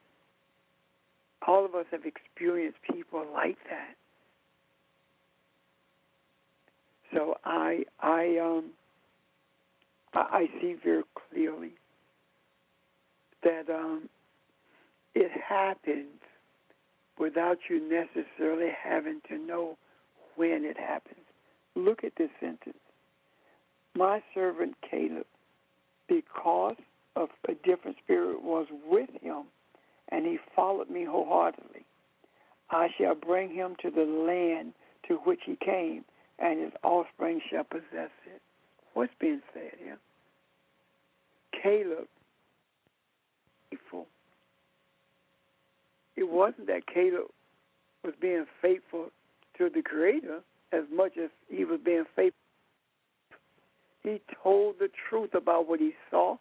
All of us have experienced people like that. So I see very clearly that it happens without you necessarily having to know when it happens. Look at this sentence. My servant Caleb, because of a different spirit was with him, and he followed me wholeheartedly, I shall bring him to the land to which he came, and his offspring shall possess it. What's being said here? Caleb, faithful. It wasn't that Caleb was being faithful to the Creator as much as he was being faithful. He told the truth about what he saw.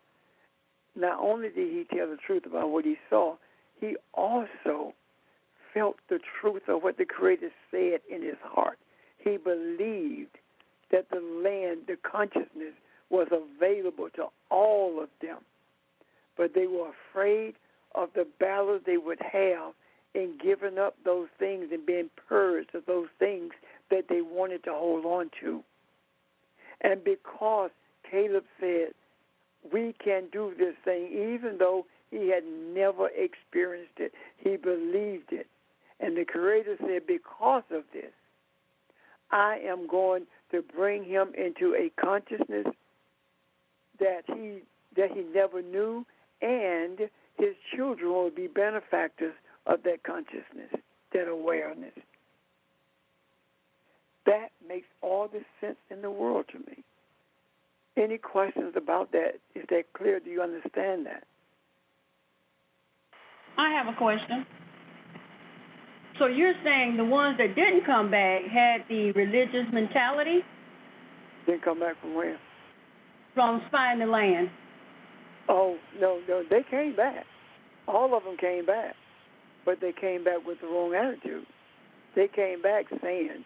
Not only did he tell the truth about what he saw, he also felt the truth of what the Creator said in his heart. He believed that the land, the consciousness, was available to all of them. But they were afraid of the battles they would have in giving up those things and being purged of those things that they wanted to hold on to. And because Caleb said, we can do this thing, even though he had never experienced it, he believed it. And the Creator said, because of this, I am going to bring him into a consciousness that he never knew, and his children will be benefactors of that consciousness, that awareness. That makes all the sense in the world to me. Any questions about that? Is that clear? Do you understand that? I have a question. So you're saying the ones that didn't come back had the religious mentality? Didn't come back from where? From spying the land. Oh, no, they came back. All of them came back, but they came back with the wrong attitude. They came back saying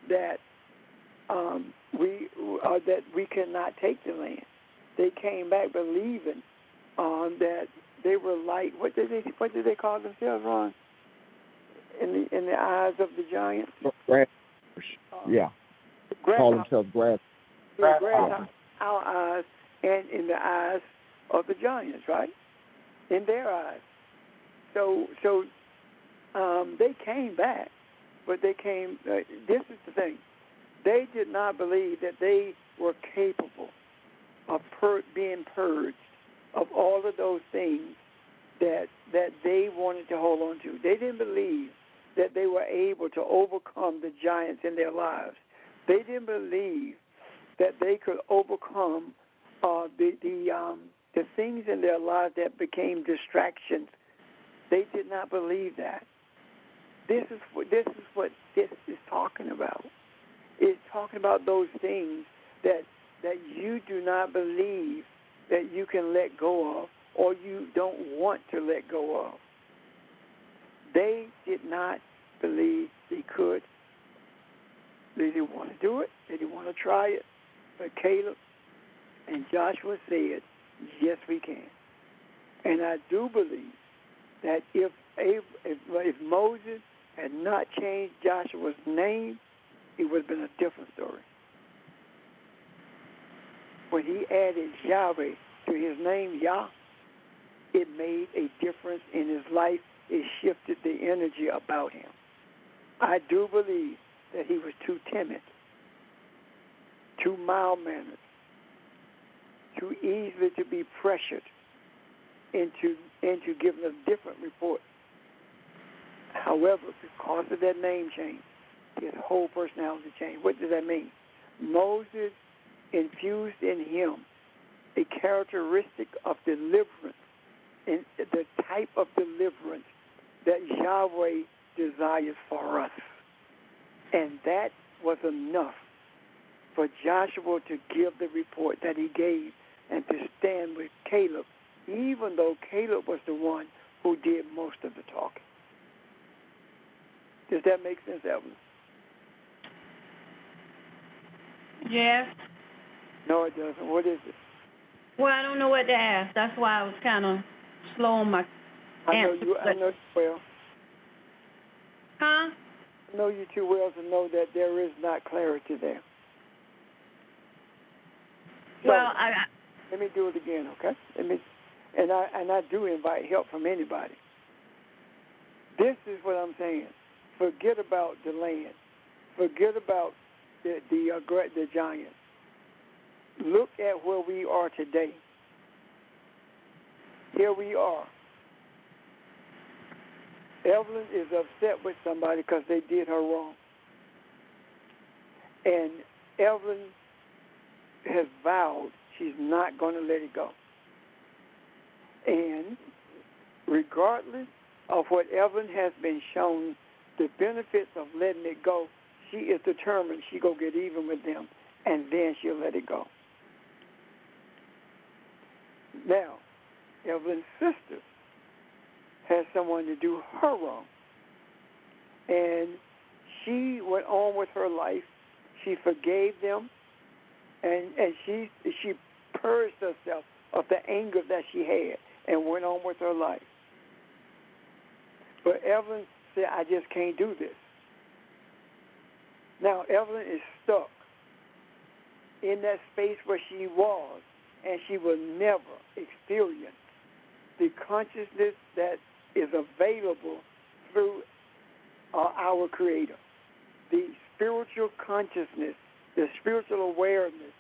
that we cannot take the land. They came back believing that they were like, what did they call themselves, Ron? In the eyes of the giants? Grasshoppers. Yeah. Call themselves grasshoppers. Grasshoppers. Our eyes and in the eyes of the giants, right? In their eyes. So they came back, but they came. This is the thing. They did not believe that they were capable of being purged of all of those things that they wanted to hold on to. They didn't believe that they were able to overcome the giants in their lives. They didn't believe that they could overcome the things in their lives that became distractions. They did not believe that. This is what this is talking about. It's talking about those things that you do not believe that you can let go of, or you don't want to let go of. They did not believe they could. They didn't want to do it. They didn't want to try it. But Caleb and Joshua said, yes, we can. And I do believe that if Moses had not changed Joshua's name, it would have been a different story. When he added Yahweh to his name, Yah, it made a difference in his life. It shifted the energy about him. I do believe that he was too timid, too mild-mannered, too easily to be pressured into giving a different report. However, because of that name change, his whole personality changed. What does that mean? Moses infused in him a characteristic of deliverance, and the type of deliverance that Yahweh desires for us. And that was enough for Joshua to give the report that he gave and to stand with Caleb, even though Caleb was the one who did most of the talking. Does that make sense, Evelyn? Yes. No, it doesn't. What is it? Well, I don't know what to ask. That's why I was kind of slow on my answer. I know you well. Huh? I know you too well to know that there is not clarity there. So, Well, let me do it again, okay? And I do invite help from anybody. This is what I'm saying. Forget about the land. Forget about the giants. Look at where we are today. Here we are. Evelyn is upset with somebody because they did her wrong. And Evelyn has vowed she's not going to let it go. And regardless of what Evelyn has been shown, the benefits of letting it go, she is determined she go get even with them, and then she'll let it go. Now, Evelyn's sister has someone to do her wrong, and she went on with her life. She forgave them, and she purged herself of the anger that she had and went on with her life. But Evelyn said, I just can't do this. Now, Evelyn is stuck in that space where she was, and she will never experience the consciousness that is available through our Creator. The spiritual consciousness, the spiritual awareness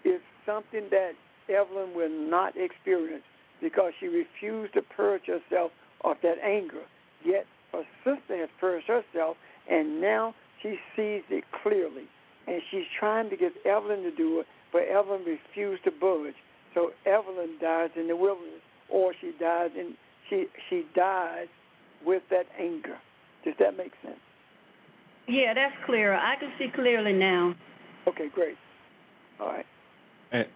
is something that Evelyn will not experience because she refused to purge herself of that anger. Yet her sister has purged herself, and now she sees it clearly. And she's trying to get Evelyn to do it, but Evelyn refused to budge. So Evelyn dies in the wilderness, or she dies with that anger. Does that make sense? Yeah, that's clearer. I can see clearly now. Okay, great. All right.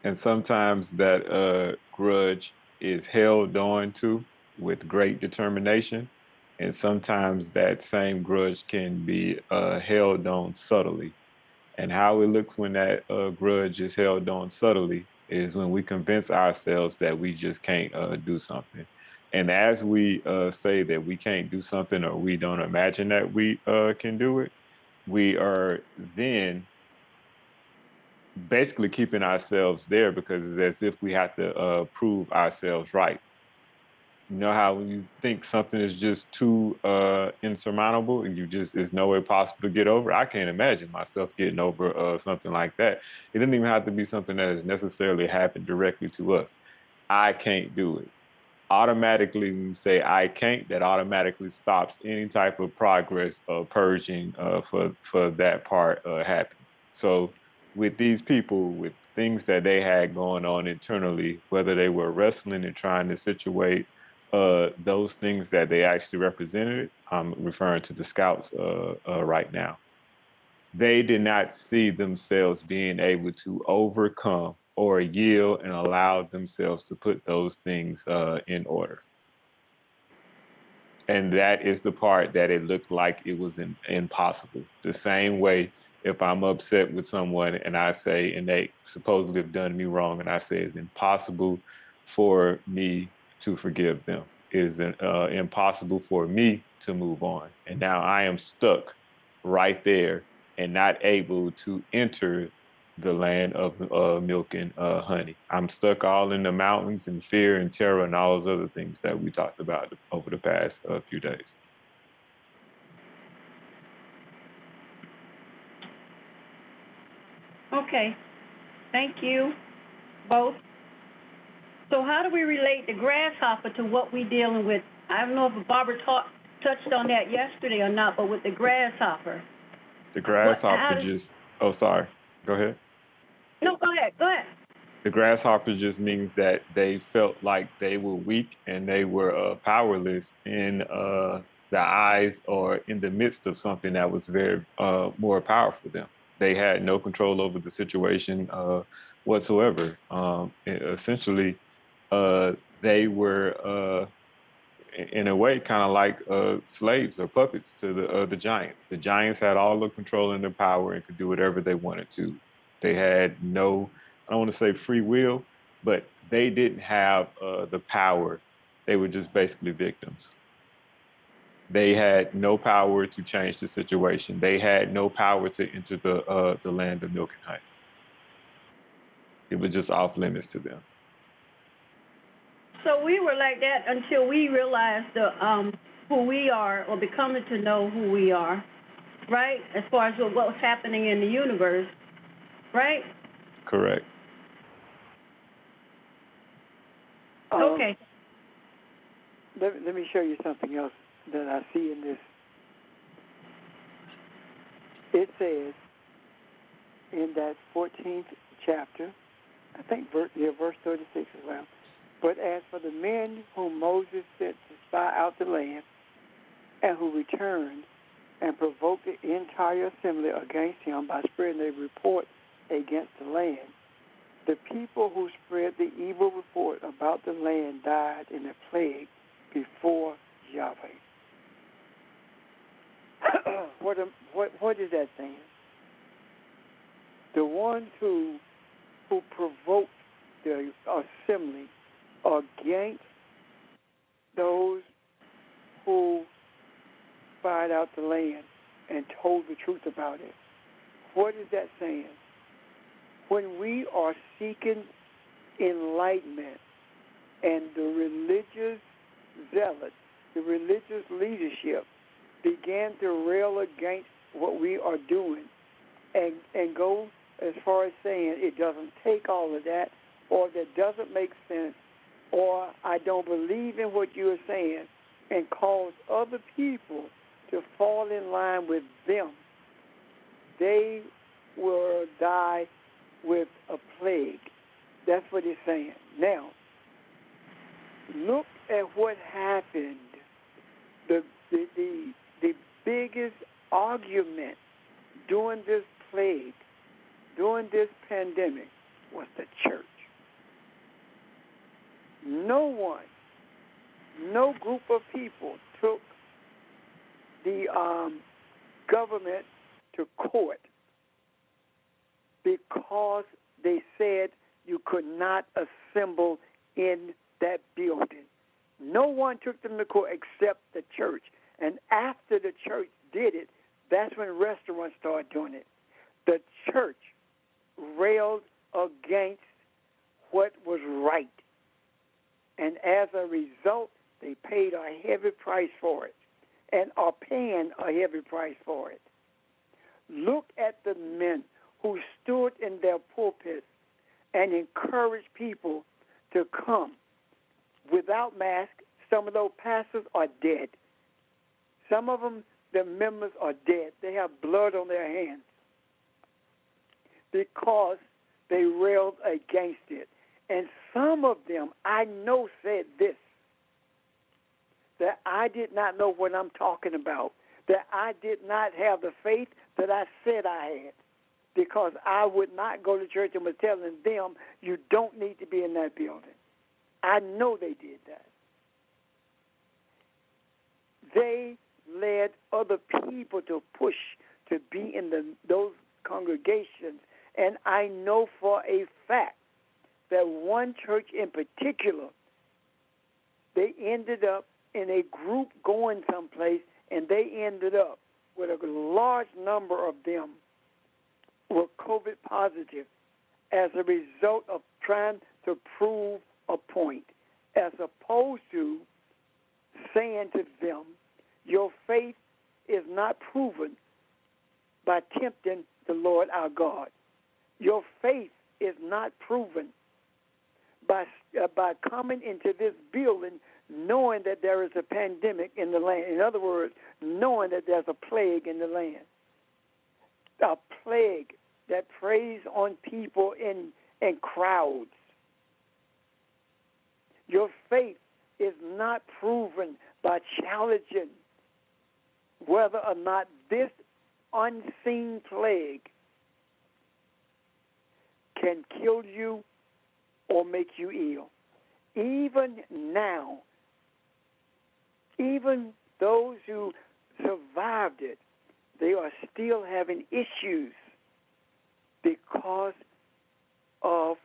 And sometimes that grudge is held on to with great determination. And sometimes that same grudge can be held on subtly. And how it looks when that grudge is held on subtly is when we convince ourselves that we just can't do something. And as we say that we can't do something or we don't imagine that we can do it, we are then basically keeping ourselves there because it's as if we have to prove ourselves right. You know how when you think something is just too insurmountable and there's no way possible to get over? I can't imagine myself getting over something like that. It doesn't even have to be something that has necessarily happened directly to us. I can't do it. Automatically, when you say I can't, that automatically stops any type of progress or purging for that part happening. So with these people, with things that they had going on internally, whether they were wrestling and trying to situate those things that they actually represented, I'm referring to the scouts right now. They did not see themselves being able to overcome or yield and allow themselves to put those things in order. And that is the part that it looked like it was impossible. The same way if I'm upset with someone and I say, and they supposedly have done me wrong, and I say it's impossible for me to forgive them. It is impossible for me to move on. And now I am stuck right there and not able to enter the land of milk and honey. I'm stuck all in the mountains and fear and terror and all those other things that we talked about over the past few days. Okay. Thank you, both. So how do we relate the grasshopper to what we're dealing with? I don't know if Barbara touched on that yesterday or not, but with the grasshopper. The grasshopper oh, sorry. Go ahead. No, go ahead. The grasshopper just means that they felt like they were weak and they were powerless in the eyes or in the midst of something that was very more powerful than them. They had no control over the situation whatsoever. Essentially, they were, in a way, kind of like slaves or puppets to the giants. The giants had all the control and the power and could do whatever they wanted to. They had no, I don't want to say free will, but they didn't have the power. They were just basically victims. They had no power to change the situation. They had no power to enter the land of milk and honey. It was just off limits to them. So we were like that until we realized who we are, or becoming to know who we are, right? As far as what's happening in the universe, right? Correct. Okay. Let me show you something else that I see in this. It says, in that 14th chapter, I think verse 36 as well. But as for the men whom Moses sent to spy out the land, and who returned and provoked the entire assembly against him by spreading a report against the land, the people who spread the evil report about the land died in a plague before Yahweh. What is that saying? The ones who provoked the assembly against those who spied out the land and told the truth about it. What is that saying? When we are seeking enlightenment and the religious zealots, the religious leadership began to rail against what we are doing and go as far as saying it doesn't take all of that, or that doesn't make sense, or I don't believe in what you're saying, and cause other people to fall in line with them, they will die with a plague. That's what it's saying. Now, look at what happened. The biggest argument during this plague, during this pandemic, was the church. No one, no group of people took the government to court because they said you could not assemble in that building. No one took them to court except the church. And after the church did it, that's when restaurants started doing it. The church railed against what was right. And as a result, they paid a heavy price for it and are paying a heavy price for it. Look at the men who stood in their pulpits and encouraged people to come without masks. Some of those pastors are dead. Some of them, their members are dead. They have blood on their hands because they railed against it. And some of them, I know, said this, that I did not know what I'm talking about, that I did not have the faith that I said I had, because I would not go to church and was telling them, you don't need to be in that building. I know they did that. They led other people to push to be in those congregations, and I know for a fact that one church in particular, they ended up in a group going someplace, and they ended up with a large number of them were COVID positive as a result of trying to prove a point, as opposed to saying to them, your faith is not proven by tempting the Lord our God. Your faith is not proven by coming into this building knowing that there is a pandemic in the land. In other words, knowing that there's a plague in the land. A plague that preys on people in crowds. Your faith is not proven by challenging whether or not this unseen plague can kill you or make you ill. Even now, even those who survived it, they are still having issues because of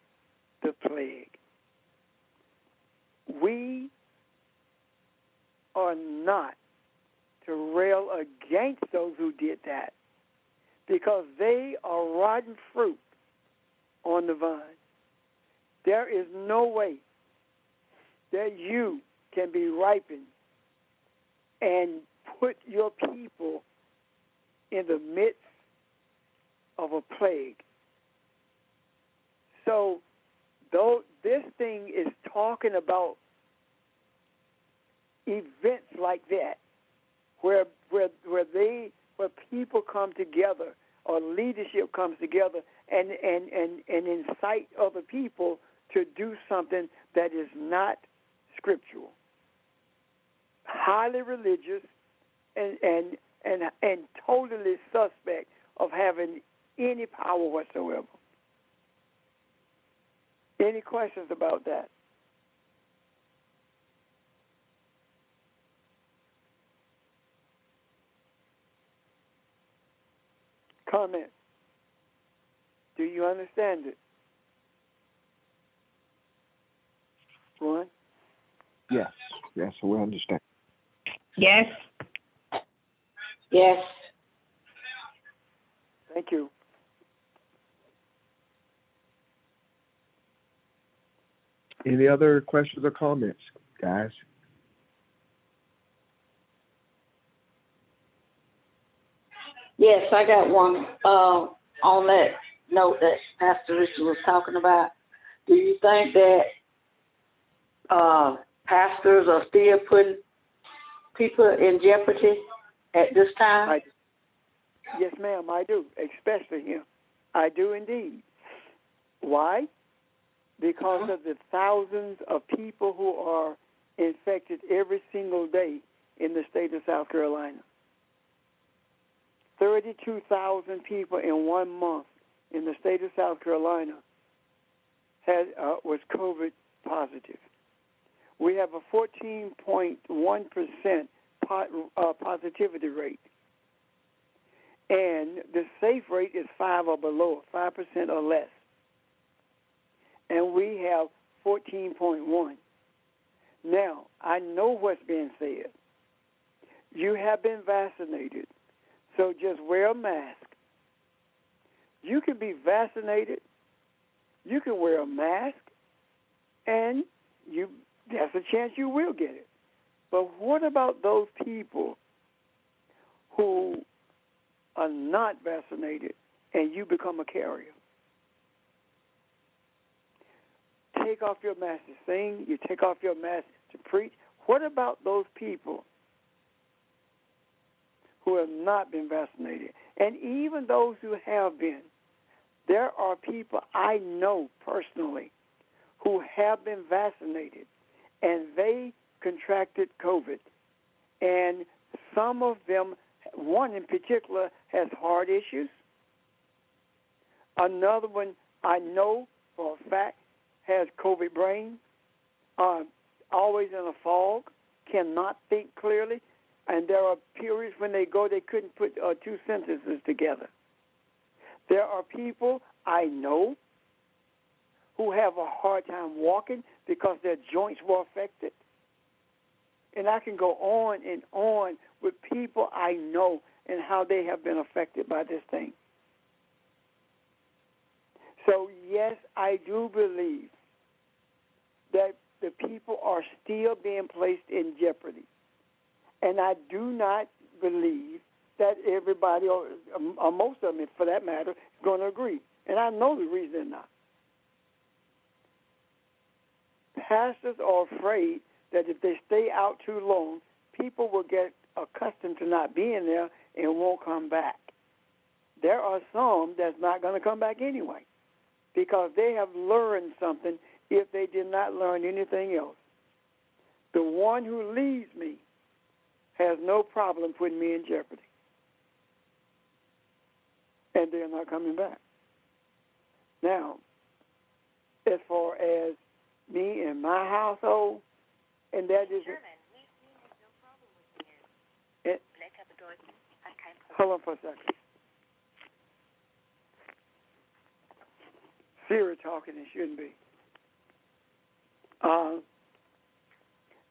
the plague. We are not to rail against those who did that, because they are rotten fruit on the vine. There is no way that you can be ripened and put your people in the midst of a plague. So, though this thing is talking about events like that, where people come together or leadership comes together and incite other people to do something that is not scriptural, highly religious, and totally suspect of having any power whatsoever. Any questions about that? Comment. Do you understand it? Ron? Yes, yes, we understand. Yes. Yes. Thank you. Any other questions or comments, guys? Yes, I got one. On that note that Pastor Richard was talking about, do you think that pastors are still putting people in jeopardy at this time? Yes, ma'am, I do, especially him. I do indeed. Why? Because of the thousands of people who are infected every single day in the state of South Carolina. 32,000 people in 1 month in the state of South Carolina was COVID positive. We have a 14.1% positivity rate. And the safe rate is 5 or below, 5% or less. And we have 14.1. Now, I know what's being said. You have been vaccinated, so just wear a mask. You can be vaccinated, you can wear a mask, and that's a chance you will get it. But what about those people who are not vaccinated and you become a carrier? Take off your mask to sing, you take off your mask to preach. What about those people who have not been vaccinated? And even those who have been, there are people I know personally who have been vaccinated and they contracted COVID. And some of them, one in particular, has heart issues. Another one I know for a fact has COVID brain, always in a fog, cannot think clearly, and there are periods when they couldn't put two sentences together. There are people I know who have a hard time walking because their joints were affected. And I can go on and on with people I know and how they have been affected by this thing. So, yes, I do believe that the people are still being placed in jeopardy. And I do not believe that everybody, or most of them for that matter, is going to agree. And I know the reason they're not. Pastors are afraid that if they stay out too long, people will get accustomed to not being there and won't come back. There are some that's not going to come back anyway because they have learned something if they did not learn anything else. The one who leads me has no problem putting me in jeopardy. And they're not coming back. Now, as far as me and my household, and that is... Hold on for a second. Siri talking, it shouldn't be.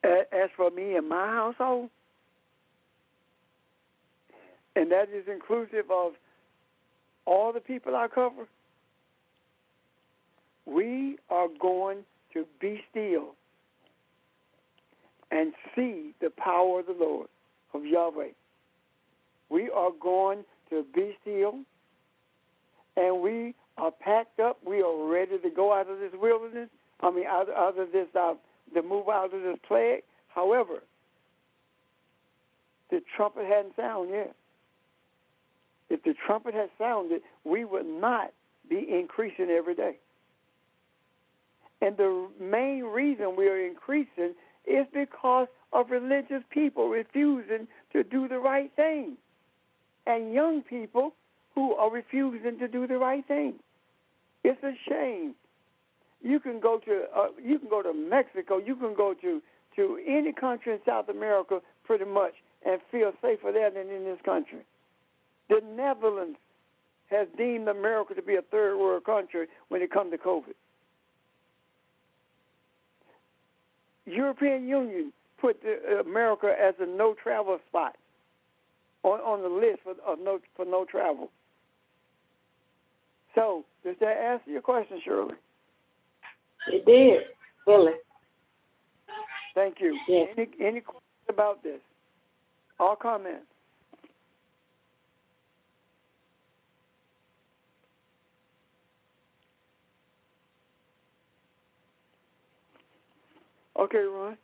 As for me and my household, and that is inclusive of all the people I cover, we are going to be still and see the power of the Lord, of Yahweh. We are going to be still, and we are packed up. We are ready to go out of this wilderness. Out of this, to move out of this plague. However, the trumpet hadn't sounded yet. If the trumpet had sounded, we would not be increasing every day. And the main reason we are increasing is because of religious people refusing to do the right thing, and young people who are refusing to do the right thing. It's a shame. You can go to Mexico. You can go to any country in South America pretty much and feel safer there than in this country. The Netherlands has deemed America to be a third world country when it comes to COVID. European Union put America as a no travel spot on the list for no travel. So, does that answer your question, Shirley? It did, really. Thank you. Yes. Any questions about this? All comments? Okay, Ron.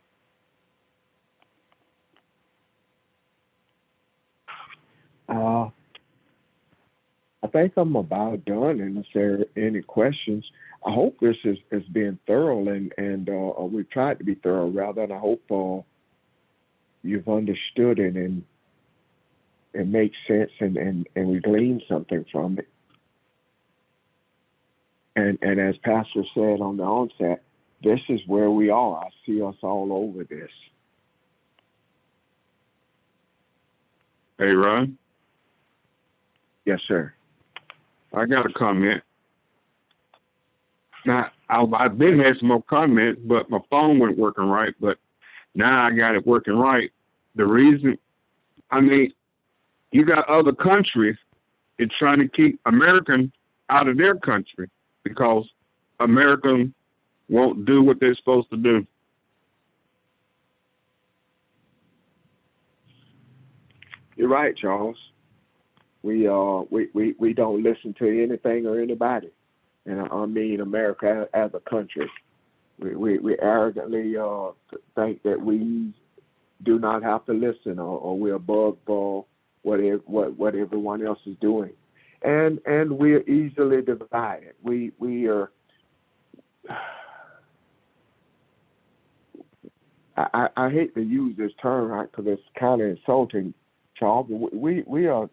I think I'm about done. And if there are any questions, I hope this is being thorough, and we've tried to be thorough rather. And I hope you've understood it and it makes sense, and we glean something from it. And as Pastor said on the onset, this is where we are. I see us all over this. Hey, Ron. Yes, sir. I got a comment. Now, I've been had some more comments, but my phone wasn't working right. But now I got it working right. The reason, you got other countries that's trying to keep Americans out of their country because Americans won't do what they're supposed to do. You're right, Charles. We don't listen to anything or anybody, and I mean America as a country. We arrogantly think that we do not have to listen, or we're above what everyone else is doing, and we're easily divided. We are. I hate to use this term, right, because it's kind of insulting, Charles. We are,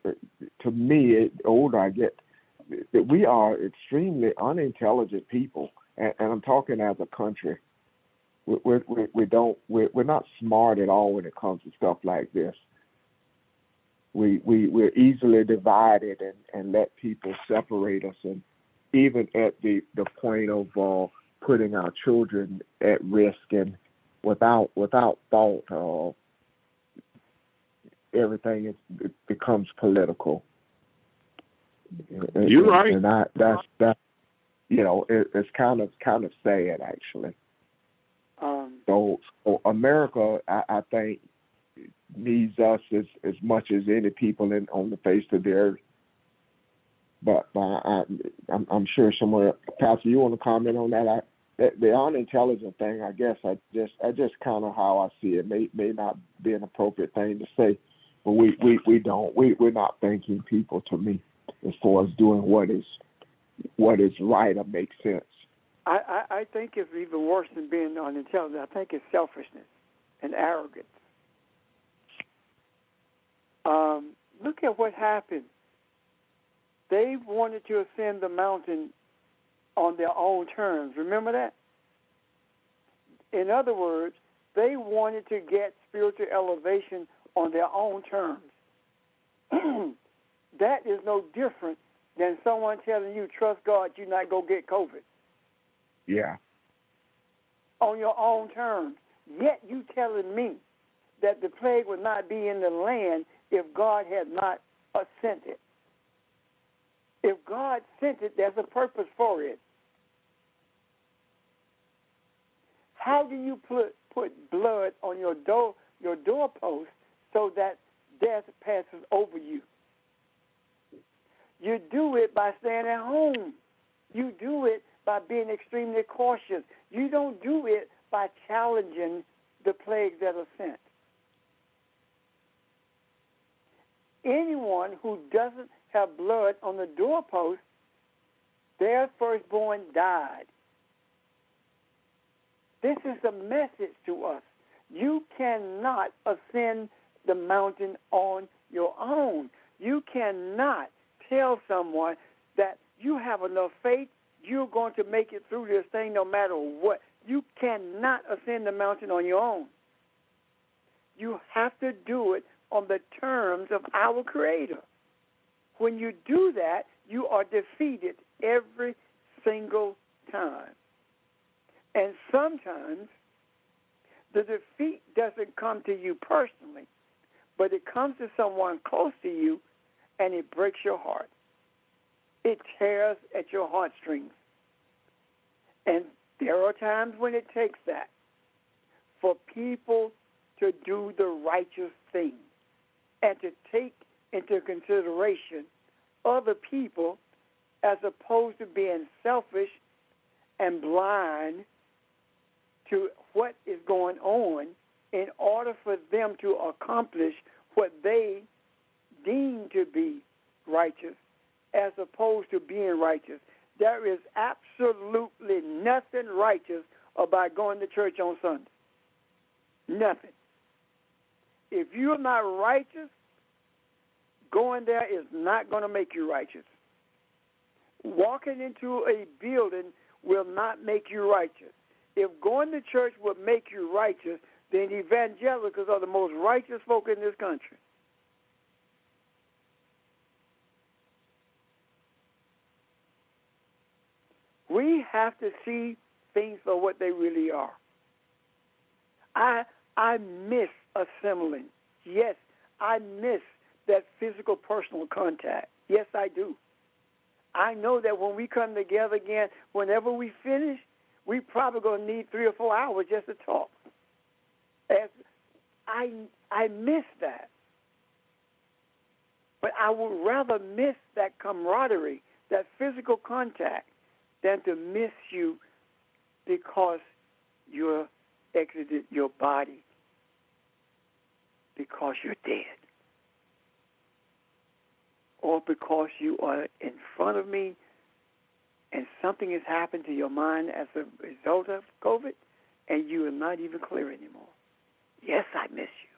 to me, the older I get, that we are extremely unintelligent people, and I'm talking as a country. We're not smart at all when it comes to stuff like this. We're easily divided and let people separate us, and even at the point of putting our children at risk, and without thought, everything becomes political. You're right. And that's it's kind of sad, actually. So America, I think, needs us as much as any people on the face of the earth. But I'm sure somewhere, Pastor, you want to comment on that? The unintelligent thing, I guess, I just kind of how I see it. May not be an appropriate thing to say, but we're not thinking people, to me, as far as doing what is right or makes sense. I think it's even worse than being unintelligent. I think it's selfishness and arrogance. Look at what happened. They wanted to ascend the mountain on their own terms. Remember that? In other words, they wanted to get spiritual elevation on their own terms. That is no different than someone telling you, trust God, you not go get COVID. Yeah. On your own terms. Yet you telling me that the plague would not be in the land if God had not sent it. If God sent it, there's a purpose for it. How do you put blood on your doorpost so that death passes over you? You do it by staying at home. You do it by being extremely cautious. You don't do it by challenging the plagues that are sent. Anyone who doesn't have blood on the doorpost, their firstborn died. This is a message to us. You cannot ascend the mountain on your own. You cannot tell someone that you have enough faith, you're going to make it through this thing no matter what. You cannot ascend the mountain on your own. You have to do it on the terms of our Creator. When you do that, you are defeated every single time. And sometimes the defeat doesn't come to you personally, but it comes to someone close to you, and it breaks your heart. It tears at your heartstrings. And there are times when it takes that for people to do the righteous thing and to take into consideration other people as opposed to being selfish and blind to what is going on in order for them to accomplish what they deem to be righteous as opposed to being righteous. There is absolutely nothing righteous about going to church on Sunday. Nothing. If you're not righteous, going there is not going to make you righteous. Walking into a building will not make you righteous. If going to church would make you righteous, then evangelicals are the most righteous folk in this country. We have to see things for what they really are. I miss assembling. Yes, I miss that physical personal contact. Yes, I do. I know that when we come together again, whenever we finish, we probably going to need 3 or 4 hours just to talk. As I miss that. But I would rather miss that camaraderie, that physical contact, than to miss you because you exited your body, because you're dead, or because you are in front of me and something has happened to your mind as a result of COVID and you are not even clear anymore. Yes, I miss you.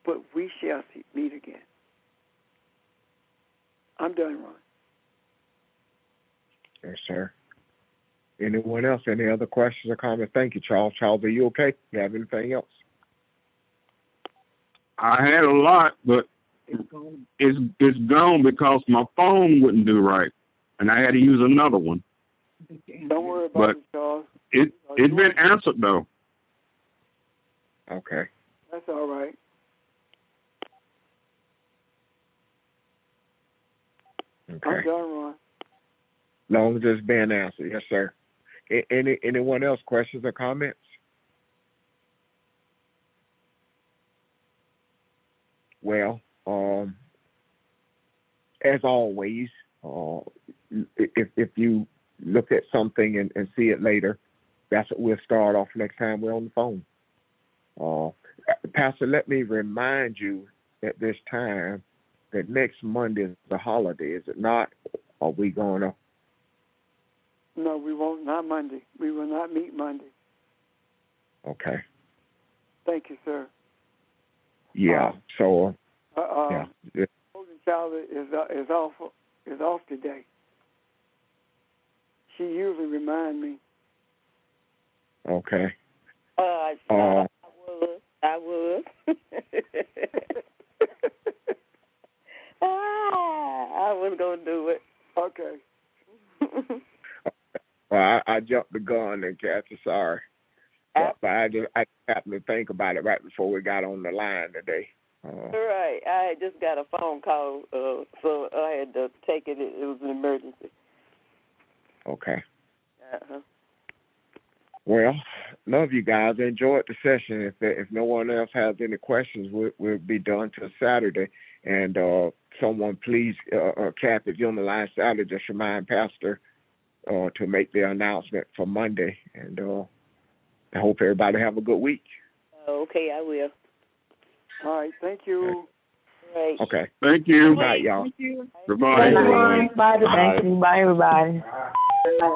But we shall meet again. I'm done, Ron. Yes, sir. Anyone else? Any other questions or comments? Thank you, Charles. Charles, are you okay? You have anything else? I had a lot, but it's gone because my phone wouldn't do right, and I had to use another one. Don't worry about it, Charles. It's been answered though. Okay. That's all right. Okay. I'm done, Ron. Long as it's been answered. Yes, sir. Anyone else? Questions or comments? Well, as always, if you look at something and see it later, that's what we'll start off next time we're on the phone. Pastor, let me remind you at this time that next Monday is a holiday, is it not? Are we going to? No, we won't. Not Monday. We will not meet Monday. Okay. Thank you, sir. Yeah. So. Yeah. Golden child is off today. She usually reminds me. Okay. I would. I was gonna do it. Okay. Well, I jumped the gun and Kathy, sorry. But I happened to think about it right before we got on the line today. Right. I just got a phone call, so I had to take it. It was an emergency. Okay. Uh-huh. Well, love you guys. I enjoyed the session. If no one else has any questions, we'll be done till Saturday. And someone please, Kathy, if you're on the line Saturday, just remind Pastor to make the announcement for Monday. And I hope everybody have a good week. Okay, I will. All right, thank you. Right. Okay. Thank you. Good night, y'all. Goodbye. Bye, everyone. Bye, Bye. bye, everybody. Bye.